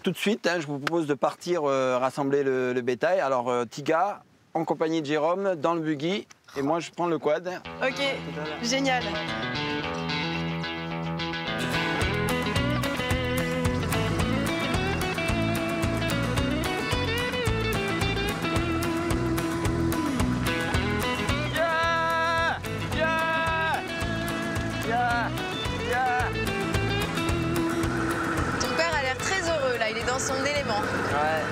Speaker 15: Tout de suite, je vous propose de partir rassembler le bétail. Alors Tiga, en compagnie de Jérôme, dans le buggy. Et moi, je prends le quad.
Speaker 19: Ok, génial. Ton père a l'air très heureux là, il est dans son élément.
Speaker 17: Ouais.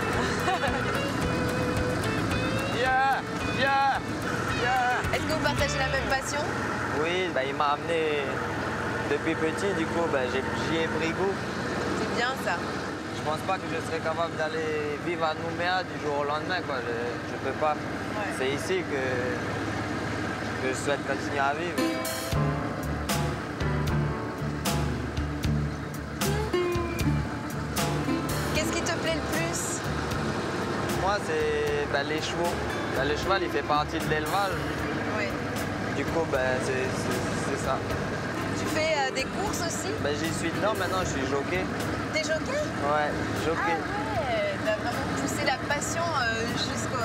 Speaker 19: Est-ce que vous partagez la même passion?
Speaker 17: Oui, bah, il m'a amené depuis petit, du coup bah, j'y ai pris goût.
Speaker 19: C'est bien ça.
Speaker 17: Je pense pas que je serais capable d'aller vivre à Nouméa du jour au lendemain, quoi. Je peux pas. Ouais. C'est ici que je souhaite continuer à vivre.
Speaker 19: Qu'est-ce qui te plaît le plus?
Speaker 17: Moi, c'est bah, les chevaux. Bah, le cheval, il fait partie de l'élevage.
Speaker 19: Oui.
Speaker 17: Du coup, bah, c'est ça.
Speaker 19: Tu fais des courses aussi?
Speaker 17: Bah, j'y suis dedans maintenant, je suis jockey.
Speaker 19: T'es jockey?
Speaker 17: Ouais, jockey.
Speaker 19: Ah ouais, t'as vraiment poussé la passion jusqu'au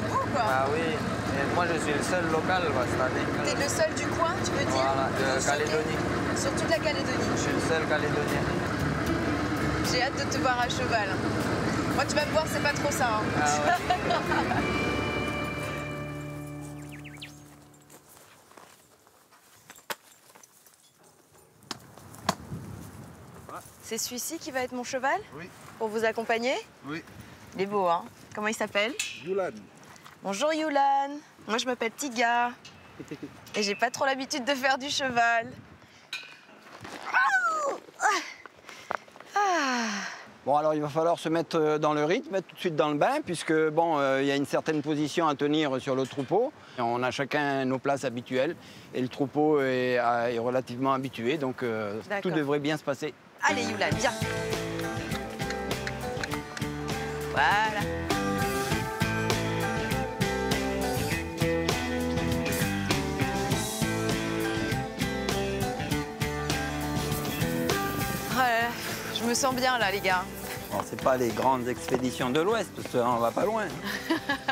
Speaker 19: bout, quoi.
Speaker 17: Ah oui, et moi je suis le seul local quoi, cette année.
Speaker 19: T'es le seul du coin, tu veux dire?
Speaker 17: Voilà, de Calédonie.
Speaker 19: Sur toute la Calédonie?
Speaker 17: Je suis le seul Calédonien.
Speaker 19: J'ai hâte de te voir à cheval. Moi, tu vas me voir, c'est pas trop ça. Hein.
Speaker 17: Ah ouais.
Speaker 19: C'est celui-ci qui va être mon cheval?
Speaker 18: Oui.
Speaker 19: Pour vous accompagner?
Speaker 18: Oui.
Speaker 19: Il est beau, hein? Comment il s'appelle?
Speaker 18: Yulan.
Speaker 19: Bonjour Yulan. Moi, je m'appelle Tiga. Et j'ai pas trop l'habitude de faire du cheval. Ah.
Speaker 15: Bon, alors il va falloir se mettre dans le rythme, tout de suite dans le bain, puisque bon, il y a une certaine position à tenir sur le troupeau. On a chacun nos places habituelles et le troupeau est relativement habitué, donc tout devrait bien se passer.
Speaker 1: Allez, Youla, viens. Voilà. Je me sens bien là, les gars.
Speaker 15: Alors, c'est pas les grandes expéditions de l'Ouest, parce qu'on va pas loin.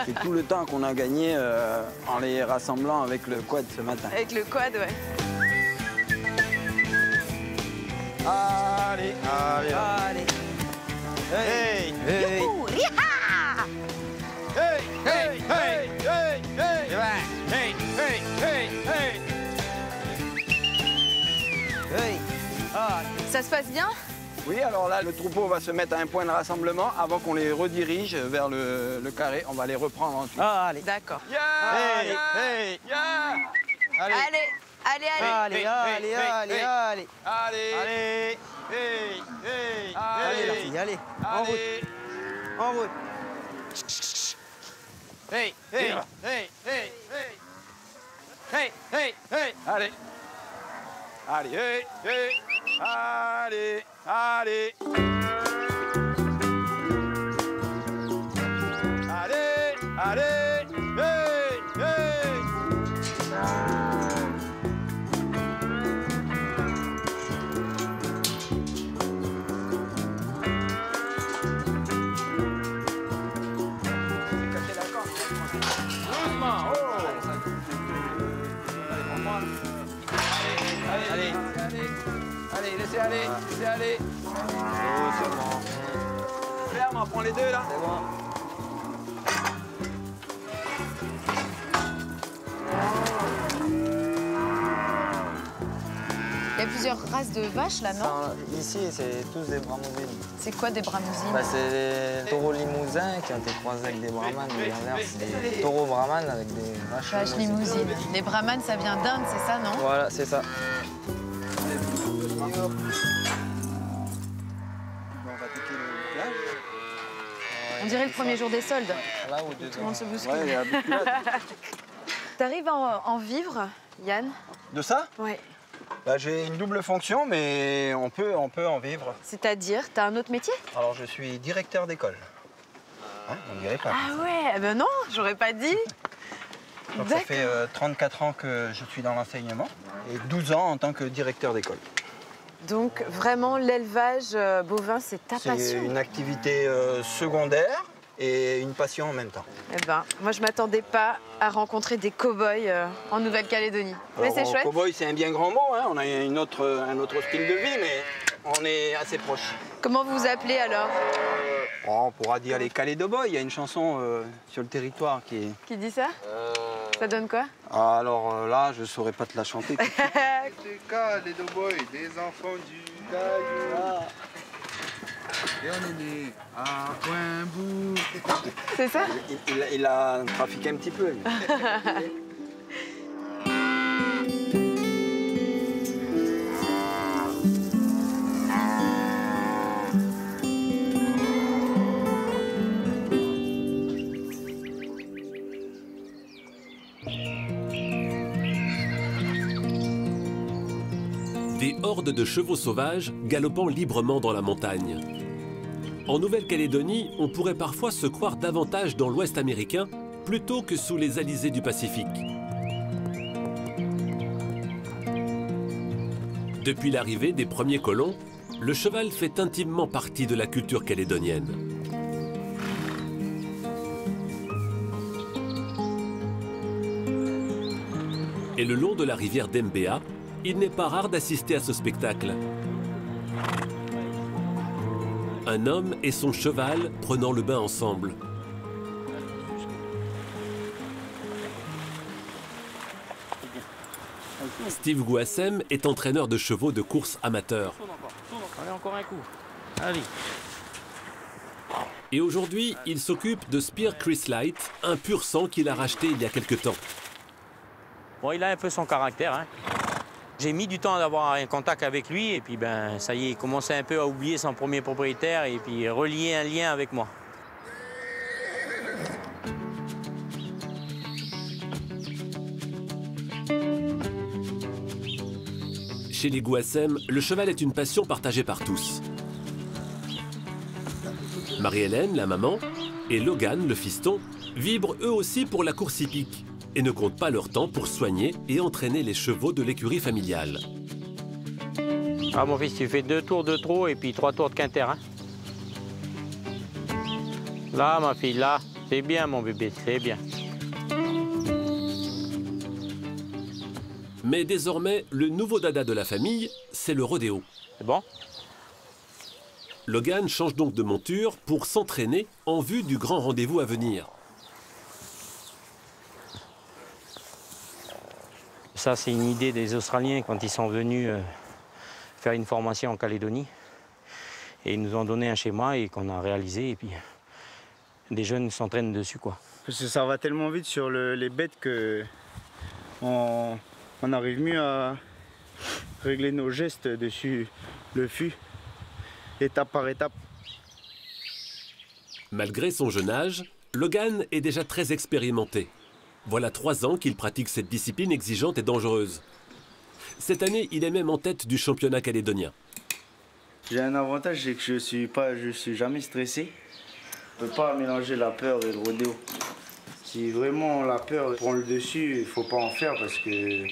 Speaker 15: C'est tout le temps qu'on a gagné en les rassemblant avec le quad ce matin.
Speaker 1: Avec le quad, ouais.
Speaker 15: Allez, allez,
Speaker 1: allez.
Speaker 15: Hey, hey.
Speaker 1: Youhou, riha!
Speaker 15: Hey, hey, hey, hey, hey. Hey, hey, hey, hey. Hey.
Speaker 1: Ah. Ça se passe bien?
Speaker 15: Oui, alors là, le troupeau va se mettre à un point de rassemblement avant qu'on les redirige vers le carré. On va les reprendre ensuite.
Speaker 1: Ah, allez. D'accord.
Speaker 15: Yeah, hey, hey, yeah.
Speaker 1: Allez, allez, allez.
Speaker 17: Allez, allez, allez, allez.
Speaker 15: Allez,
Speaker 17: allez.
Speaker 15: Hey, hey,
Speaker 17: allez, la fille, allez. En route. En route.
Speaker 15: Hey, hey, hey, hey, hey. Hey, hey, hey. Allez. Allez, hey, hey. Allez, allez. Allez, allez, hey, hey. Doucement, oh. Allez, allez, allez. Allez, laissez aller, laissez aller. Oh, c'est bon. Ferme, on prend les deux là. C'est bon.
Speaker 1: Il y a plusieurs races de vaches là, non?
Speaker 17: Ici, c'est tous des bramousines.
Speaker 1: C'est quoi des bramousines?
Speaker 17: Bah, c'est des taureaux limousins qui ont été croisés avec des brahmanes. Et l'inverse, c'est des taureaux brahmanes avec des vaches
Speaker 1: limousines. Les brahmanes, ça vient d'Inde, c'est ça, non?
Speaker 17: Voilà, c'est ça.
Speaker 1: On dirait le premier jour des soldes.
Speaker 17: Là où
Speaker 1: tout le monde se bouscule.
Speaker 15: Ouais, il y a beaucoup là.
Speaker 1: T'arrives à en vivre, Yann?
Speaker 15: De ça?
Speaker 1: Ouais.
Speaker 15: Bah, j'ai une double fonction, mais on peut en vivre.
Speaker 1: C'est-à-dire, t'as un autre métier?
Speaker 15: Alors, je suis directeur d'école. Hein, on dirait pas.
Speaker 1: Ah ouais, ben non, j'aurais pas dit.
Speaker 15: Donc, ça fait 34 ans que je suis dans l'enseignement et 12 ans en tant que directeur d'école.
Speaker 1: Donc, vraiment, l'élevage bovin, c'est ta passion?
Speaker 15: C'est une activité secondaire et une passion en même temps.
Speaker 1: Eh ben, moi, je m'attendais pas à rencontrer des cow-boys en Nouvelle-Calédonie. Mais c'est chouette.
Speaker 15: Cow-boy, c'est un bien grand mot. Hein. On a un autre style de vie, mais on est assez proches.
Speaker 1: Comment vous vous appelez alors?
Speaker 15: On pourra dire les Calédo-boys. Il y a une chanson sur le territoire qui est...
Speaker 1: Qui dit ça? Ça donne quoi?
Speaker 15: Alors là, je saurais pas te la chanter.
Speaker 4: Les Calédo-boys, les enfants du Caillou. Et on est né à Coimbourg.
Speaker 1: C'est ça?
Speaker 15: Il a trafiqué un petit peu. Lui.
Speaker 2: Des hordes de chevaux sauvages galopant librement dans la montagne. En Nouvelle-Calédonie, on pourrait parfois se croire davantage dans l'Ouest américain plutôt que sous les alizés du Pacifique. Depuis l'arrivée des premiers colons, le cheval fait intimement partie de la culture calédonienne. Et le long de la rivière d'Embéa, il n'est pas rare d'assister à ce spectacle. Un homme et son cheval prenant le bain ensemble. Steve Gouassem est entraîneur de chevaux de course amateur.
Speaker 17: Allez, encore un coup. Allez.
Speaker 2: Et aujourd'hui, il s'occupe de Spear Chris Light, un pur sang qu'il a racheté il y a quelque temps.
Speaker 17: Bon, il a un peu son caractère, hein.
Speaker 3: J'ai mis du temps à avoir un contact avec lui et puis ben, ça y est, il commençait un peu à oublier son premier propriétaire et puis relier un lien avec moi.
Speaker 2: Chez les Gouassem, le cheval est une passion partagée par tous. Marie-Hélène, la maman, et Logan, le fiston, vibrent eux aussi pour la course hippique et ne comptent pas leur temps pour soigner et entraîner les chevaux de l'écurie familiale.
Speaker 3: Ah mon fils, tu fais 2 tours de trot et puis 3 tours de quinter. Hein? Là, ma fille, là, c'est bien mon bébé, c'est bien.
Speaker 2: Mais désormais, le nouveau dada de la famille, c'est le rodéo.
Speaker 3: C'est bon?
Speaker 2: Logan change donc de monture pour s'entraîner en vue du grand rendez-vous à venir.
Speaker 3: Ça, c'est une idée des Australiens quand ils sont venus faire une formation en Calédonie. Et ils nous ont donné un schéma et qu'on a réalisé. Et puis, des jeunes s'entraînent dessus, quoi.
Speaker 10: Parce que ça va tellement vite sur les bêtes que on arrive mieux à régler nos gestes dessus le fût, étape par étape.
Speaker 2: Malgré son jeune âge, Logan est déjà très expérimenté. Voilà 3 ans qu'il pratique cette discipline exigeante et dangereuse. Cette année, il est même en tête du championnat calédonien.
Speaker 10: J'ai un avantage, c'est que je suis jamais stressé. Je ne peux pas mélanger la peur et le rodéo. Si vraiment la peur prend le dessus, il ne faut pas en faire parce que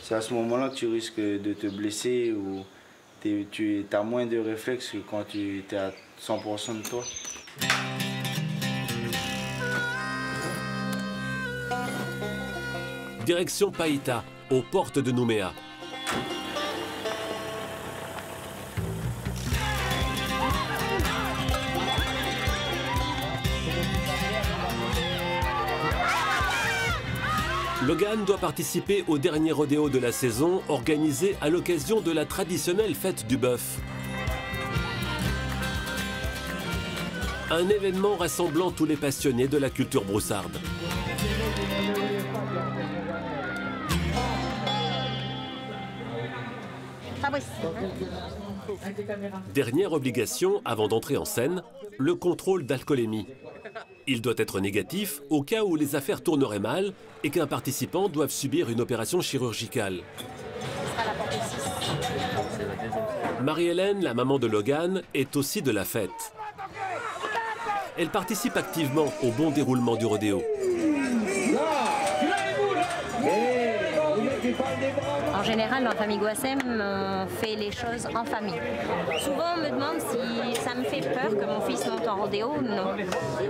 Speaker 10: c'est à ce moment-là que tu risques de te blesser ou tu as moins de réflexes que quand tu es à 100% de toi.
Speaker 2: Direction Païta, aux portes de Nouméa. Logan doit participer au dernier rodéo de la saison organisé à l'occasion de la traditionnelle fête du bœuf. Un événement rassemblant tous les passionnés de la culture broussarde. Dernière obligation avant d'entrer en scène, le contrôle d'alcoolémie. Il doit être négatif au cas où les affaires tourneraient mal et qu'un participant doive subir une opération chirurgicale. Marie-Hélène, la maman de Logan, est aussi de la fête. Elle participe activement au bon déroulement du rodéo.
Speaker 18: En général, dans la famille Gouassem, on fait les choses en famille. Souvent, on me demande si ça me fait peur que mon fils monte en rodéo. Non.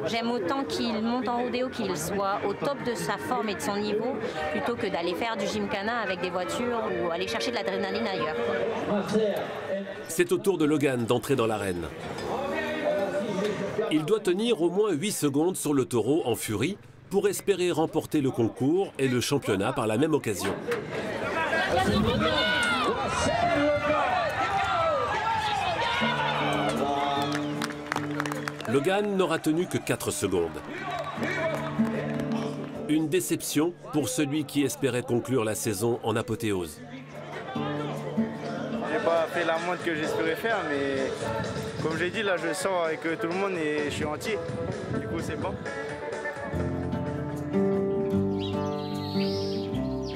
Speaker 18: J'aime autant qu'il monte en rodéo, qu'il soit au top de sa forme et de son niveau, plutôt que d'aller faire du gymkhana avec des voitures ou aller chercher de l'adrénaline ailleurs.
Speaker 2: C'est au tour de Logan d'entrer dans l'arène. Il doit tenir au moins 8 secondes sur le taureau en furie pour espérer remporter le concours et le championnat par la même occasion. Logan n'aura tenu que 4 secondes. Une déception pour celui qui espérait conclure la saison en apothéose.
Speaker 10: J'ai pas fait la montre que j'espérais faire, mais comme j'ai dit, là je sors avec tout le monde et je suis entier. Du coup c'est bon.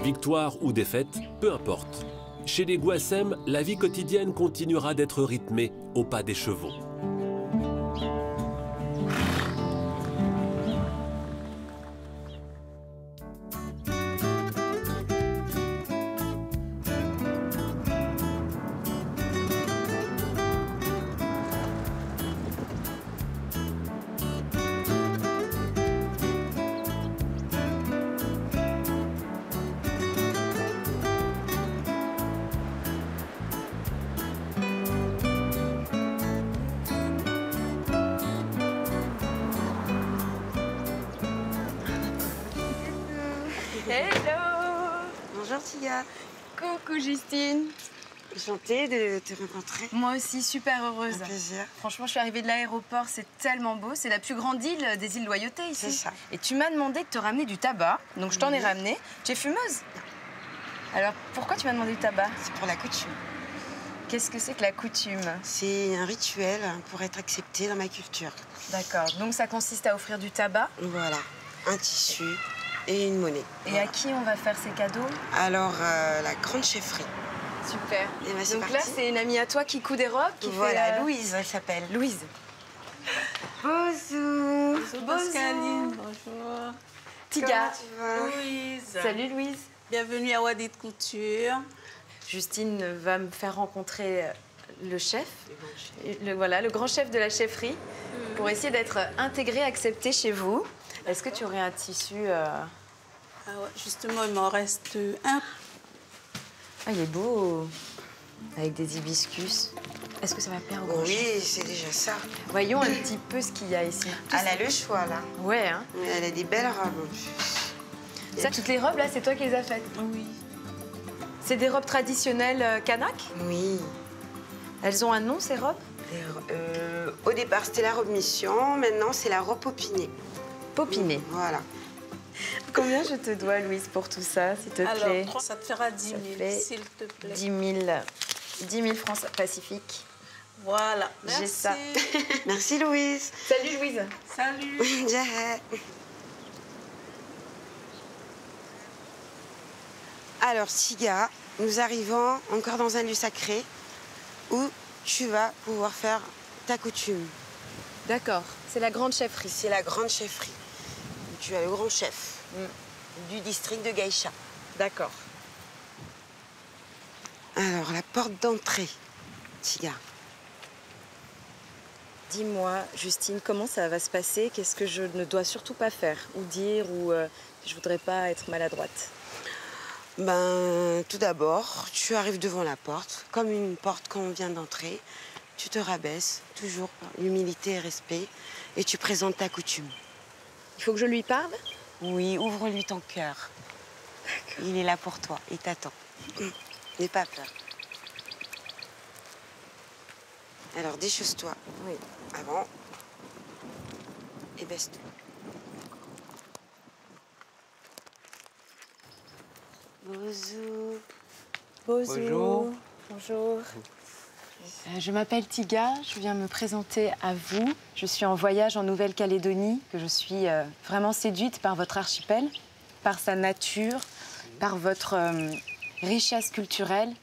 Speaker 2: Victoire ou défaite, peu importe. Chez les Gouassem, la vie quotidienne continuera d'être rythmée au pas des chevaux.
Speaker 1: Hello! Bonjour Tia. Coucou Justine. Enchantée de te rencontrer. Moi aussi, super heureuse. Un plaisir. Franchement, je suis arrivée de l'aéroport, c'est tellement beau. C'est la plus grande île des îles Loyauté ici. C'est ça. Et tu m'as demandé de te ramener du tabac, donc je t'en ai ramené. Tu es fumeuse? Alors, pourquoi tu m'as demandé du tabac?
Speaker 5: C'est pour la coutume.
Speaker 1: Qu'est-ce que c'est que la coutume?
Speaker 5: C'est un rituel pour être accepté dans ma culture.
Speaker 1: D'accord. Donc, ça consiste à offrir du tabac?
Speaker 5: Voilà. Un tissu et une monnaie.
Speaker 1: Et
Speaker 5: voilà.
Speaker 1: à qui on va faire ces cadeaux?
Speaker 5: Alors, la grande chefferie.
Speaker 1: Super.
Speaker 5: Et ben,
Speaker 1: donc là, c'est une amie à toi qui coud des robes?
Speaker 5: Voilà, Louise, elle s'appelle.
Speaker 1: Louise.
Speaker 5: Bonjour.
Speaker 7: Bonjour Pascaline. Bonjour.
Speaker 1: Tiga.
Speaker 7: Louise.
Speaker 1: Salut Louise.
Speaker 7: Bienvenue à Wadid Couture.
Speaker 1: Justine va me faire rencontrer le chef, voilà, le grand chef de la chefferie, pour essayer d'être intégré, accepté chez vous. Est-ce que tu aurais un tissu
Speaker 7: Ah ouais, justement, il m'en reste un.
Speaker 1: Ah, il est beau, avec des hibiscus. Est-ce que ça va plaire au grand chef?
Speaker 5: Oui, c'est déjà ça.
Speaker 1: Voyons un petit peu ce qu'il y a ici.
Speaker 5: Elle a le choix, là.
Speaker 1: Ouais, hein.
Speaker 5: Elle a des belles robes, en plus.
Speaker 1: Ça, toutes les robes, là, c'est toi qui les as faites?
Speaker 7: Oui.
Speaker 1: C'est des robes traditionnelles kanak?
Speaker 5: Oui.
Speaker 1: Elles ont un nom, ces robes?
Speaker 5: Au départ, c'était la robe mission. Maintenant, c'est la robe popinée.
Speaker 1: Popinée?
Speaker 5: Voilà.
Speaker 1: Combien je te dois, Louise, pour tout ça, s'il te plaît?
Speaker 7: Alors, ça te fera 10 000, s'il te plaît.
Speaker 1: 10 000 francs pacifiques.
Speaker 7: Voilà, merci.
Speaker 1: J'ai ça.
Speaker 5: Merci, Louise.
Speaker 1: Salut, Louise.
Speaker 7: Salut.
Speaker 5: Alors, Tiga, nous arrivons encore dans un lieu sacré où tu vas pouvoir faire ta coutume.
Speaker 1: D'accord. C'est la grande chefferie.
Speaker 5: C'est la grande chefferie. Tu as le grand chef du district de Gaïcha.
Speaker 1: D'accord.
Speaker 5: Alors, la porte d'entrée, Tiga.
Speaker 1: Dis-moi, Justine, comment ça va se passer? Qu'est-ce que je ne dois surtout pas faire ou dire ou je voudrais pas être maladroite?
Speaker 5: Ben, tout d'abord, tu arrives devant la porte, comme une porte quand on vient d'entrer. Tu te rabaisses, toujours par humilité et respect, et tu présentes ta coutume.
Speaker 1: Il faut que je lui parle?
Speaker 5: Oui, ouvre-lui ton cœur. Il est là pour toi, il t'attend. N'aie pas peur. Alors, déchausse-toi.
Speaker 1: Oui.
Speaker 5: Avant. Et baisse-toi. Bonjour.
Speaker 1: Bonjour. Bonjour. Je m'appelle Tiga, je viens me présenter à vous. Je suis en voyage en Nouvelle-Calédonie, que je suis vraiment séduite par votre archipel, par sa nature, par votre richesse culturelle.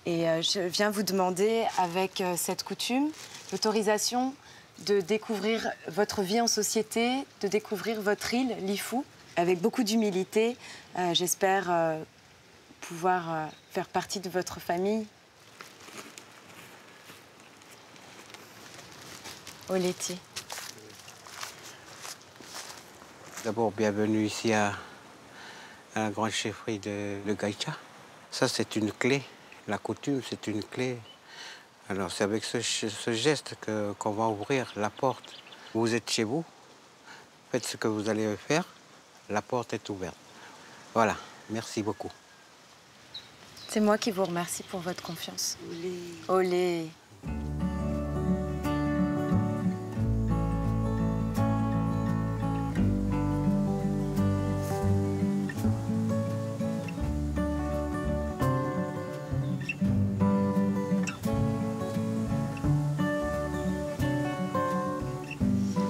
Speaker 1: Et je viens vous demander, avec cette coutume, l'autorisation de découvrir votre vie en société, de découvrir votre île, Lifou. Avec beaucoup d'humilité, j'espère pouvoir faire partie de votre famille. Oleti.
Speaker 20: D'abord, bienvenue ici à la grande chefferie de Gaïcha. Ça, c'est une clé. La coutume, c'est une clé. Alors, c'est avec ce geste qu'on va ouvrir la porte. Vous êtes chez vous, faites ce que vous allez faire, la porte est ouverte. Voilà, merci beaucoup.
Speaker 1: C'est moi qui vous remercie pour votre confiance.
Speaker 5: Olé.
Speaker 1: Olé.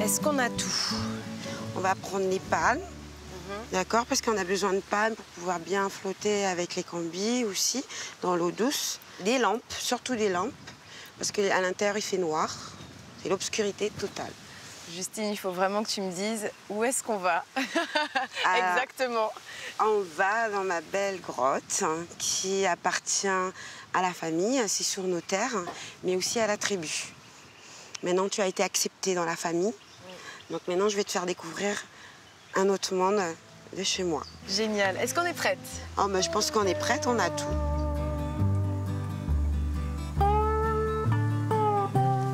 Speaker 5: Est-ce qu'on a tout? On va prendre les palmes, d'accord? Parce qu'on a besoin de palmes pour pouvoir bien flotter avec les combis aussi, dans l'eau douce. Des lampes, surtout des lampes, parce qu'à l'intérieur, il fait noir. C'est l'obscurité totale.
Speaker 1: Justine, il faut vraiment que tu me dises où est-ce qu'on va. Exactement.
Speaker 5: On va dans ma belle grotte qui appartient à la famille, c'est sur nos terres, mais aussi à la tribu. Maintenant, tu as été acceptée dans la famille. Donc maintenant, je vais te faire découvrir un autre monde de chez moi.
Speaker 1: Génial. Est-ce qu'on est prête?
Speaker 5: Oh, mais je pense qu'on est prête, on a tout.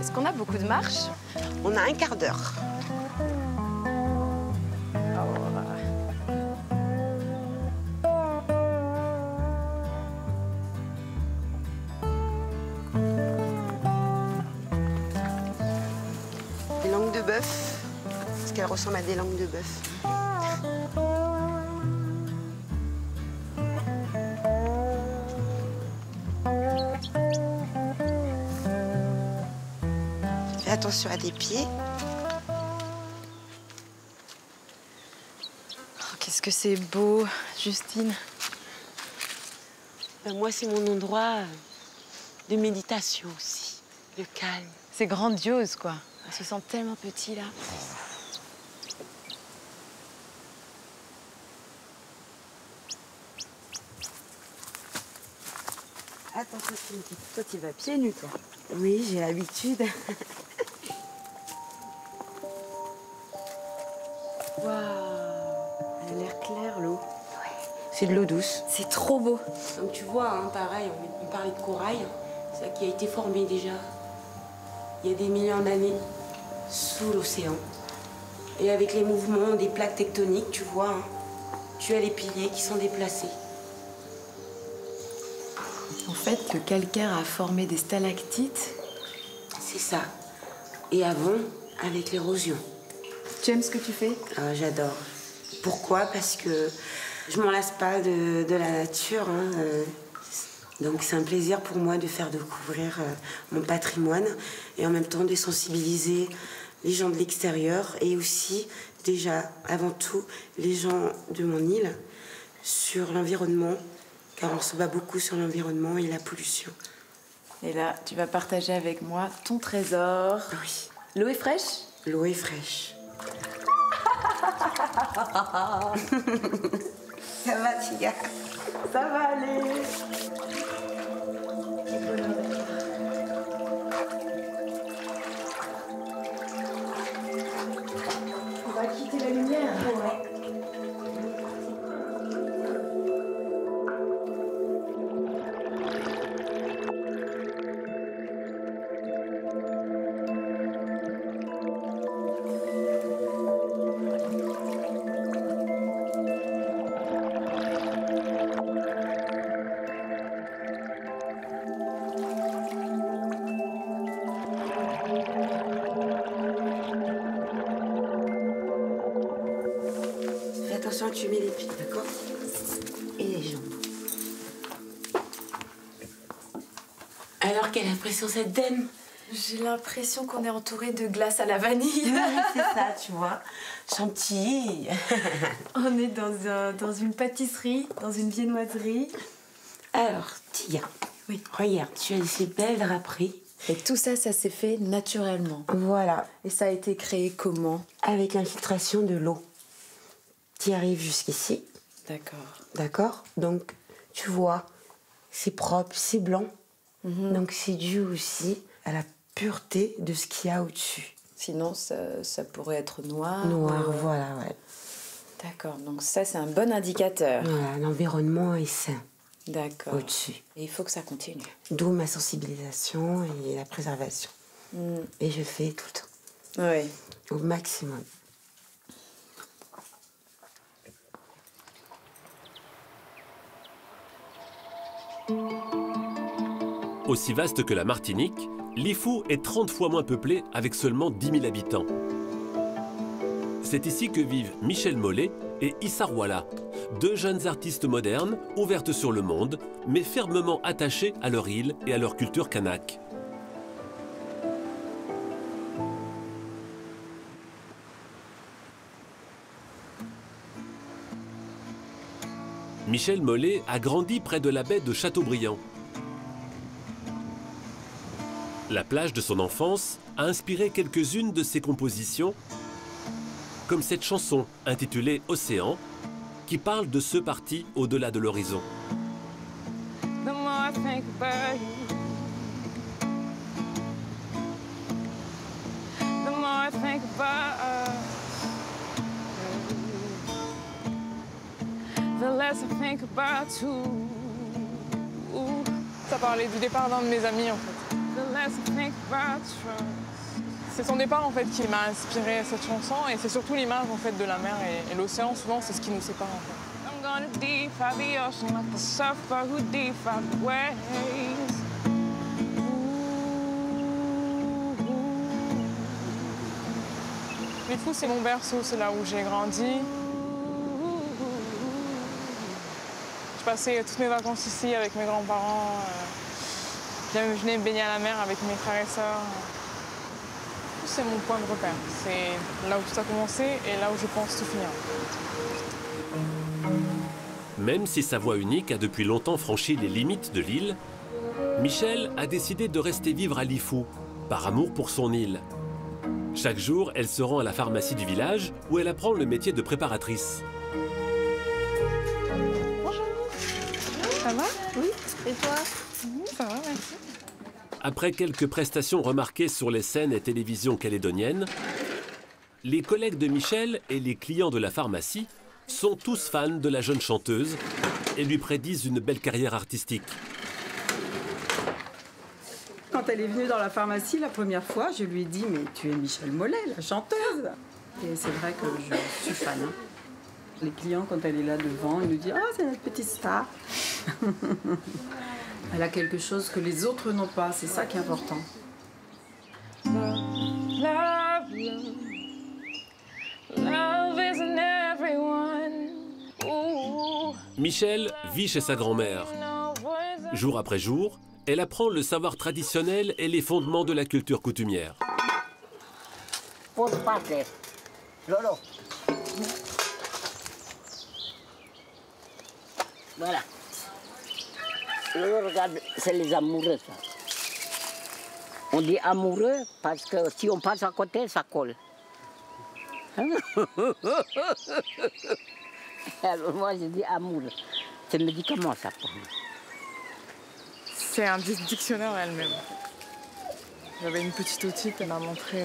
Speaker 1: Est-ce qu'on a beaucoup de marches?
Speaker 5: On a un quart d'heure. Des langues de bœuf, parce qu'elles ressemblent à des langues de bœuf. Attention à des pieds.
Speaker 19: Oh, qu'est-ce que c'est beau, Justine.
Speaker 5: Moi, c'est mon endroit de méditation aussi, de calme.
Speaker 19: C'est grandiose, quoi. On se sent tellement petit, là.
Speaker 5: Attention,
Speaker 19: toi, tu vas pieds nus, toi.
Speaker 5: Oui, j'ai l'habitude.
Speaker 19: Waouh, elle a l'air claire, l'eau.
Speaker 5: C'est de l'eau douce.
Speaker 19: C'est trop beau.
Speaker 5: Donc tu vois, hein, pareil, on parlait de corail, ça qui a été formé déjà il y a des millions d'années sous l'océan. Et avec les mouvements des plaques tectoniques, tu vois, hein, tu as les piliers qui sont déplacés.
Speaker 19: En fait, le calcaire a formé des stalactites.
Speaker 5: C'est ça. Et avant, avec l'érosion.
Speaker 19: Tu aimes ce que tu fais?
Speaker 5: Ah, j'adore. Pourquoi? Parce que je m'en lasse pas de la nature. Hein, donc c'est un plaisir pour moi de faire découvrir mon patrimoine et en même temps de sensibiliser les gens de l'extérieur et aussi, déjà, avant tout, les gens de mon île sur l'environnement, car on se bat beaucoup sur l'environnement et la pollution.
Speaker 19: Et là, tu vas partager avec moi ton trésor.
Speaker 5: Oui.
Speaker 19: L'eau est fraîche?
Speaker 5: L'eau est fraîche. Ça va, Tia?
Speaker 19: Ça va aller. On va quitter la lumière.
Speaker 5: Ouais. Attention, tu mets les pieds, d'accord? Et les jambes. Alors, quelle impression ça te donne?
Speaker 19: J'ai l'impression qu'on est entouré de glace à la vanille.
Speaker 5: Ouais, c'est ça, tu vois. Chantilly.
Speaker 19: On est dans une pâtisserie, dans une viennoiserie.
Speaker 5: Alors, Tia, oui. Regarde, tu as ces belles draperies.
Speaker 19: Et tout ça, ça s'est fait naturellement.
Speaker 5: Voilà.
Speaker 19: Et ça a été créé comment?
Speaker 5: Avec l'infiltration de l'eau. Tu arrives jusqu'ici.
Speaker 19: D'accord.
Speaker 5: D'accord? Donc, tu vois, c'est propre, c'est blanc. Donc, c'est dû aussi à la pureté de ce qu'il y a au-dessus.
Speaker 19: Sinon, ça pourrait être noir.
Speaker 5: Noir, voilà, ouais.
Speaker 19: D'accord, donc ça, c'est un bon indicateur.
Speaker 5: Voilà, l'environnement est sain.
Speaker 19: D'accord.
Speaker 5: Au-dessus.
Speaker 19: Et il faut que ça continue.
Speaker 5: D'où ma sensibilisation et la préservation. Et je fais tout le temps.
Speaker 19: Oui.
Speaker 5: Au maximum.
Speaker 2: Aussi vaste que la Martinique, Lifou est 30 fois moins peuplé avec seulement 10 000 habitants. C'est ici que vivent Michel Mollet et Issa Rouala, deux jeunes artistes modernes, ouvertes sur le monde, mais fermement attachés à leur île et à leur culture kanak. Michel Mollet a grandi près de la baie de Châteaubriand. La plage de son enfance a inspiré quelques-unes de ses compositions, comme cette chanson intitulée « Océan », qui parle de ceux partis au-delà de l'horizon.
Speaker 9: Ça parlait du départ d'un de mes amis en fait. C'est son départ en fait qui m'a inspiré cette chanson et c'est surtout l'image en fait de la mer et l'océan souvent c'est ce qui nous sépare en fait. Lifou c'est mon berceau, c'est là où j'ai grandi. Je passais toutes mes vacances ici avec mes grands-parents. Je venais me baigner à la mer avec mes frères et sœurs. c'est mon point de repère. C'est là où tout a commencé et là où je pense tout finir.
Speaker 2: Même si sa voie unique a depuis longtemps franchi les limites de l'île, Michel a décidé de rester vivre à Lifou, par amour pour son île. Chaque jour, elle se rend à la pharmacie du village où elle apprend le métier de préparatrice.
Speaker 9: Bonjour. Ça va?
Speaker 19: Oui. Et toi?
Speaker 9: Ça va, merci.
Speaker 2: Après quelques prestations remarquées sur les scènes et télévisions calédoniennes, les collègues de Michel et les clients de la pharmacie sont tous fans de la jeune chanteuse et lui prédisent une belle carrière artistique.
Speaker 6: Quand elle est venue dans la pharmacie la première fois, je lui ai dit « Mais tu es Michel Mollet, la chanteuse !» Et c'est vrai que je suis fan. Les clients, quand elle est là devant, ils nous disent « Oh, c'est notre petite star !» Elle a quelque chose que les autres n'ont pas, c'est ça qui est important.
Speaker 9: Love, love is in everyone. Ooh.
Speaker 2: Michel vit chez sa grand-mère. Jour après jour, elle apprend le savoir traditionnel et les fondements de la culture coutumière.
Speaker 11: Lolo. Voilà. Lolo, regarde, c'est les amoureux, ça. On dit amoureux parce que si on passe à côté, ça colle. Alors moi, je dis amoureux. C'est le médicament, ça, pour moi.
Speaker 9: C'est un dictionnaire elle-même. J'avais une petite otite, elle m'a montré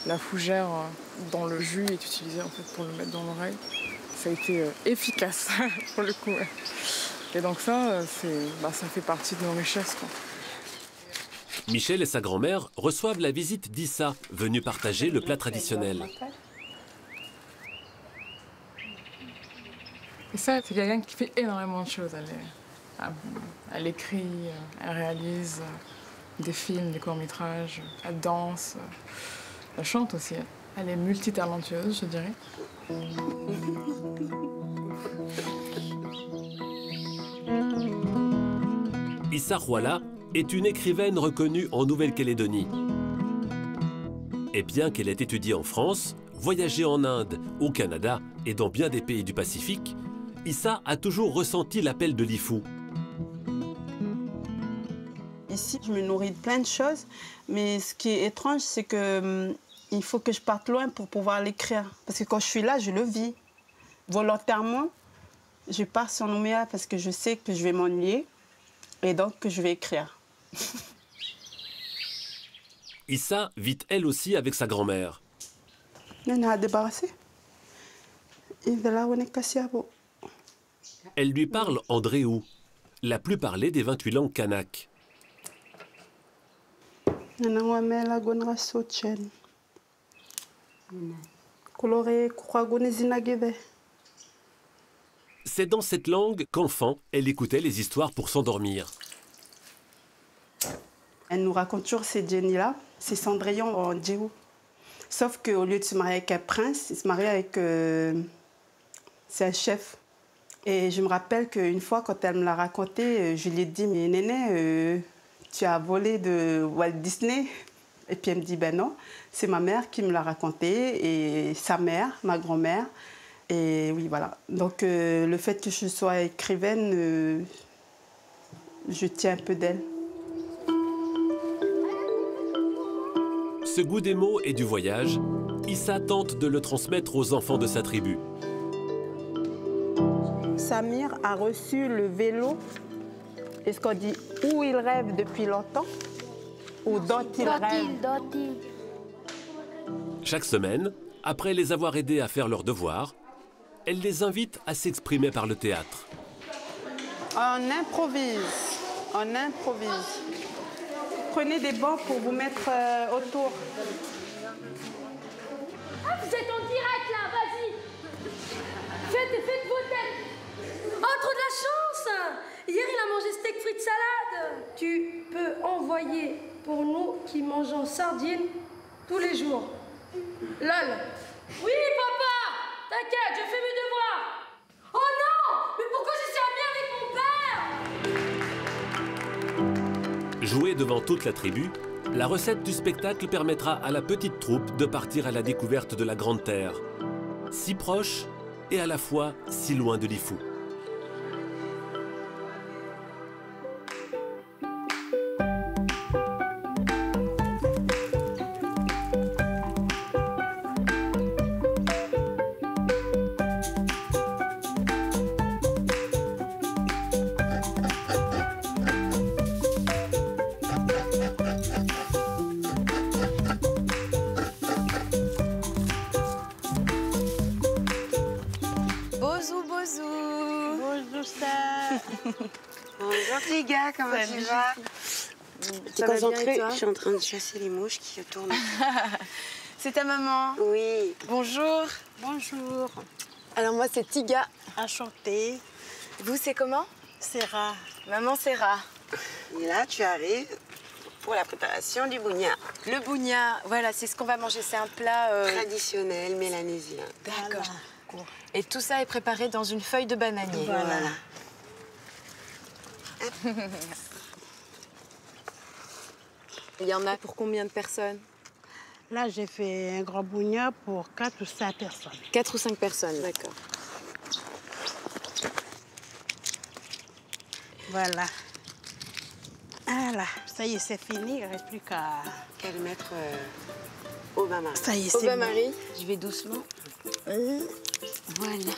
Speaker 9: la fougère dans le jus est utilisée en fait pour le mettre dans l'oreille. Ça a été efficace pour le coup. Ouais. Et donc ça, ça fait partie de nos richesses, quoi.
Speaker 2: Michel et sa grand-mère reçoivent la visite d'Issa, venue partager le plat traditionnel.
Speaker 9: Et ça, c'est quelqu'un qui fait énormément de choses. Elle écrit, elle réalise des films, des courts-métrages, elle danse, elle chante aussi. Elle est multitalentueuse, je dirais.
Speaker 2: Issa Ruala est une écrivaine reconnue en Nouvelle-Calédonie. Et bien qu'elle ait étudié en France, voyagé en Inde, au Canada et dans bien des pays du Pacifique, Issa a toujours ressenti l'appel de Lifou.
Speaker 5: Ici, je me nourris de plein de choses, mais ce qui est étrange, c'est que il faut que je parte loin pour pouvoir l'écrire. Parce que quand je suis là, je le vis. Volontairement, je pars sur Nouméa parce que je sais que je vais m'ennuyer et donc que je vais écrire.
Speaker 2: Issa vit elle aussi avec sa grand-mère. Elle lui parle en dréou, la plus parlée des 28 langues kanak. C'est dans cette langue qu'enfant, elle écoutait les histoires pour s'endormir.
Speaker 5: Elle nous raconte toujours ces Jenny-là, c'est Cendrillon en djéou. Sauf qu'au lieu de se marier avec un prince, il se marie avec c'est un chef. Et je me rappelle qu'une fois, quand elle me l'a raconté, je lui ai dit « Mais Néné, tu as volé de Walt Disney ?» Et puis elle me dit « Ben non, c'est ma mère qui me l'a raconté et sa mère, ma grand-mère. » Et oui, voilà. Donc le fait que je sois écrivaine, je tiens un peu d'elle.
Speaker 2: Ce goût des mots et du voyage, Issa tente de le transmettre aux enfants de sa tribu.
Speaker 5: Samir a reçu le vélo, est-ce qu'on dit où il rêve depuis longtemps ou dont il rêve.
Speaker 2: Chaque semaine, après les avoir aidés à faire leurs devoirs, elle les invite à s'exprimer par le théâtre.
Speaker 5: On improvise, on improvise. Prenez des bancs pour vous mettre autour.
Speaker 21: Ah, vous êtes en direct là, vas-y. Faites vos têtes. Oh, trop de la chance. Hier, il a mangé steak frites salade. Tu peux envoyer pour nous qui mangeons sardines tous les jours. Lol. Oui, papa. T'inquiète, je fais mes devoirs. Oh non, mais pourquoi je suis bien avec mon père?
Speaker 2: Jouée devant toute la tribu, La recette du spectacle permettra à la petite troupe de partir à la découverte de la Grande Terre, si proche et à la fois si loin de Lifou.
Speaker 5: Bonjour les gars, comment tu vas? T'es concentrée? Je suis en train de chasser les mouches qui tournent.
Speaker 1: C'est ta maman?
Speaker 5: Oui.
Speaker 1: Bonjour.
Speaker 5: Bonjour.
Speaker 1: Alors moi c'est Tiga.
Speaker 5: Enchantée.
Speaker 1: Vous c'est comment?
Speaker 5: Serra.
Speaker 1: Maman Serra.
Speaker 5: Et là tu arrives pour la préparation du bougna.
Speaker 1: Le bougna, voilà, c'est ce qu'on va manger. C'est un plat
Speaker 5: traditionnel mélanésien.
Speaker 1: D'accord. Voilà. Et tout ça est préparé dans une feuille de bananier.
Speaker 5: Voilà.
Speaker 1: Il y en a pour combien de personnes?
Speaker 8: Là, j'ai fait un grand bougna pour 4 ou 5 personnes.
Speaker 1: 4 ou 5 personnes, d'accord.
Speaker 8: Voilà. Voilà, ça y est, c'est fini. Il ne reste plus qu'à
Speaker 5: le mettre au bain-marie.
Speaker 8: Ça y est,
Speaker 1: au
Speaker 8: c'est
Speaker 1: bain-marie.
Speaker 8: bon.
Speaker 1: Je vais doucement.
Speaker 5: Voilà.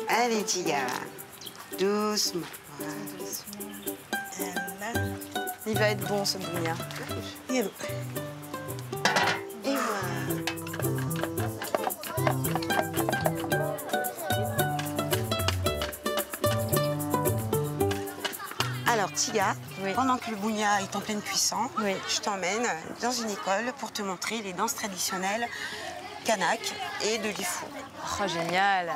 Speaker 5: Allez, Tiga, doucement.
Speaker 8: Voilà.
Speaker 1: Il va être bon, ce bougna.
Speaker 8: Et
Speaker 5: voilà. Alors, Tiga, pendant que le bougna est en pleine cuisson, je t'emmène dans une école pour te montrer les danses traditionnelles kanak et de Lifou.
Speaker 1: Oh, génial!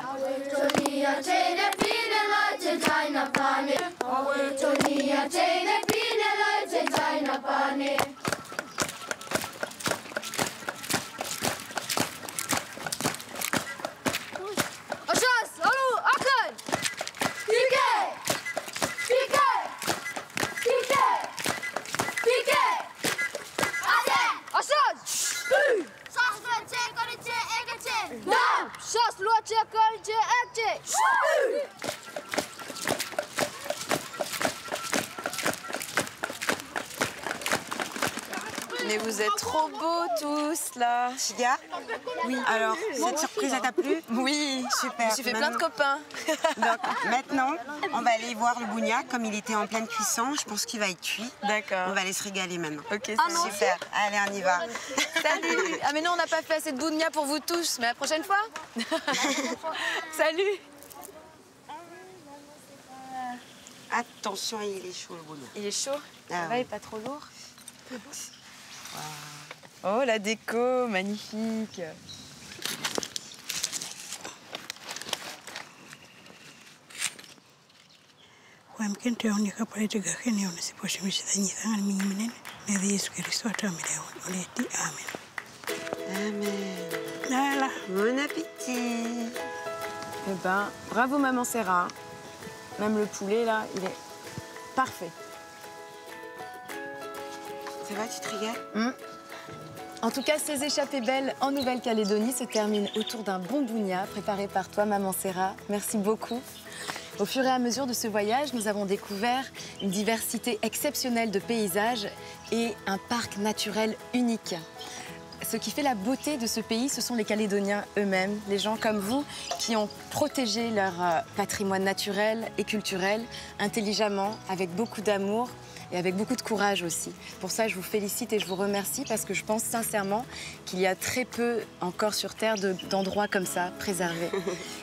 Speaker 1: Mais vous êtes trop beaux tous, là.
Speaker 5: Tiga?
Speaker 1: Oui.
Speaker 5: Alors, cette surprise, elle t'a plu?
Speaker 1: Oui.
Speaker 5: Super.
Speaker 1: Je me suis fait plein de copains.
Speaker 5: Donc, maintenant, on va aller voir le bougna. Comme il était en pleine cuisson, je pense qu'il va être cuit.
Speaker 1: D'accord.
Speaker 5: On va aller se régaler maintenant.
Speaker 1: Ok,
Speaker 5: super. Allez, on y va.
Speaker 1: Salut. Ah, mais non, on n'a pas fait assez de bougna pour vous tous. Mais la prochaine fois. Salut.
Speaker 5: Attention, il est chaud, le bougna.
Speaker 1: Il est chaud?
Speaker 5: Ah,
Speaker 1: ça va, il n'est pas trop lourd? Oh, la déco, magnifique.
Speaker 5: Amen. Bon appétit.
Speaker 1: Eh ben, bravo maman Serra. Même le poulet, là, il est parfait.
Speaker 5: Ça va, tu te régales?
Speaker 1: En tout cas, ces échappées belles en Nouvelle-Calédonie se terminent autour d'un bon bougna préparé par toi, maman Serra. Merci beaucoup. Au fur et à mesure de ce voyage, nous avons découvert une diversité exceptionnelle de paysages et un parc naturel unique. Ce qui fait la beauté de ce pays, ce sont les Calédoniens eux-mêmes, les gens comme vous qui ont protégé leur patrimoine naturel et culturel intelligemment, avec beaucoup d'amour et avec beaucoup de courage aussi. Pour ça, je vous félicite et je vous remercie parce que je pense sincèrement qu'il y a très peu encore sur Terre d'endroits comme ça, préservés.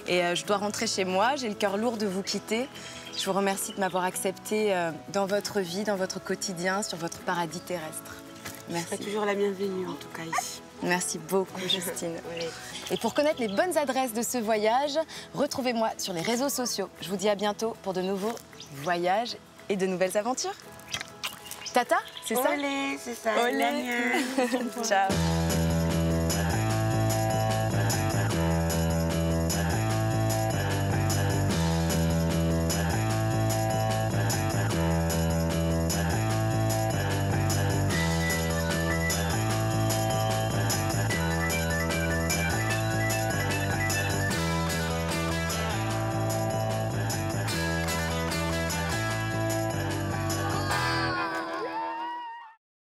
Speaker 1: Et je dois rentrer chez moi, j'ai le cœur lourd de vous quitter. Je vous remercie de m'avoir accepté dans votre vie, dans votre quotidien, sur votre paradis terrestre. Merci.
Speaker 5: Tu seras toujours la bienvenue, en tout cas, ici.
Speaker 1: Merci beaucoup, Justine. Et pour connaître les bonnes adresses de ce voyage, retrouvez-moi sur les réseaux sociaux. Je vous dis à bientôt pour de nouveaux voyages et de nouvelles aventures. Tata, c'est ça?
Speaker 5: Olé, c'est ça.
Speaker 1: Olé. Ciao.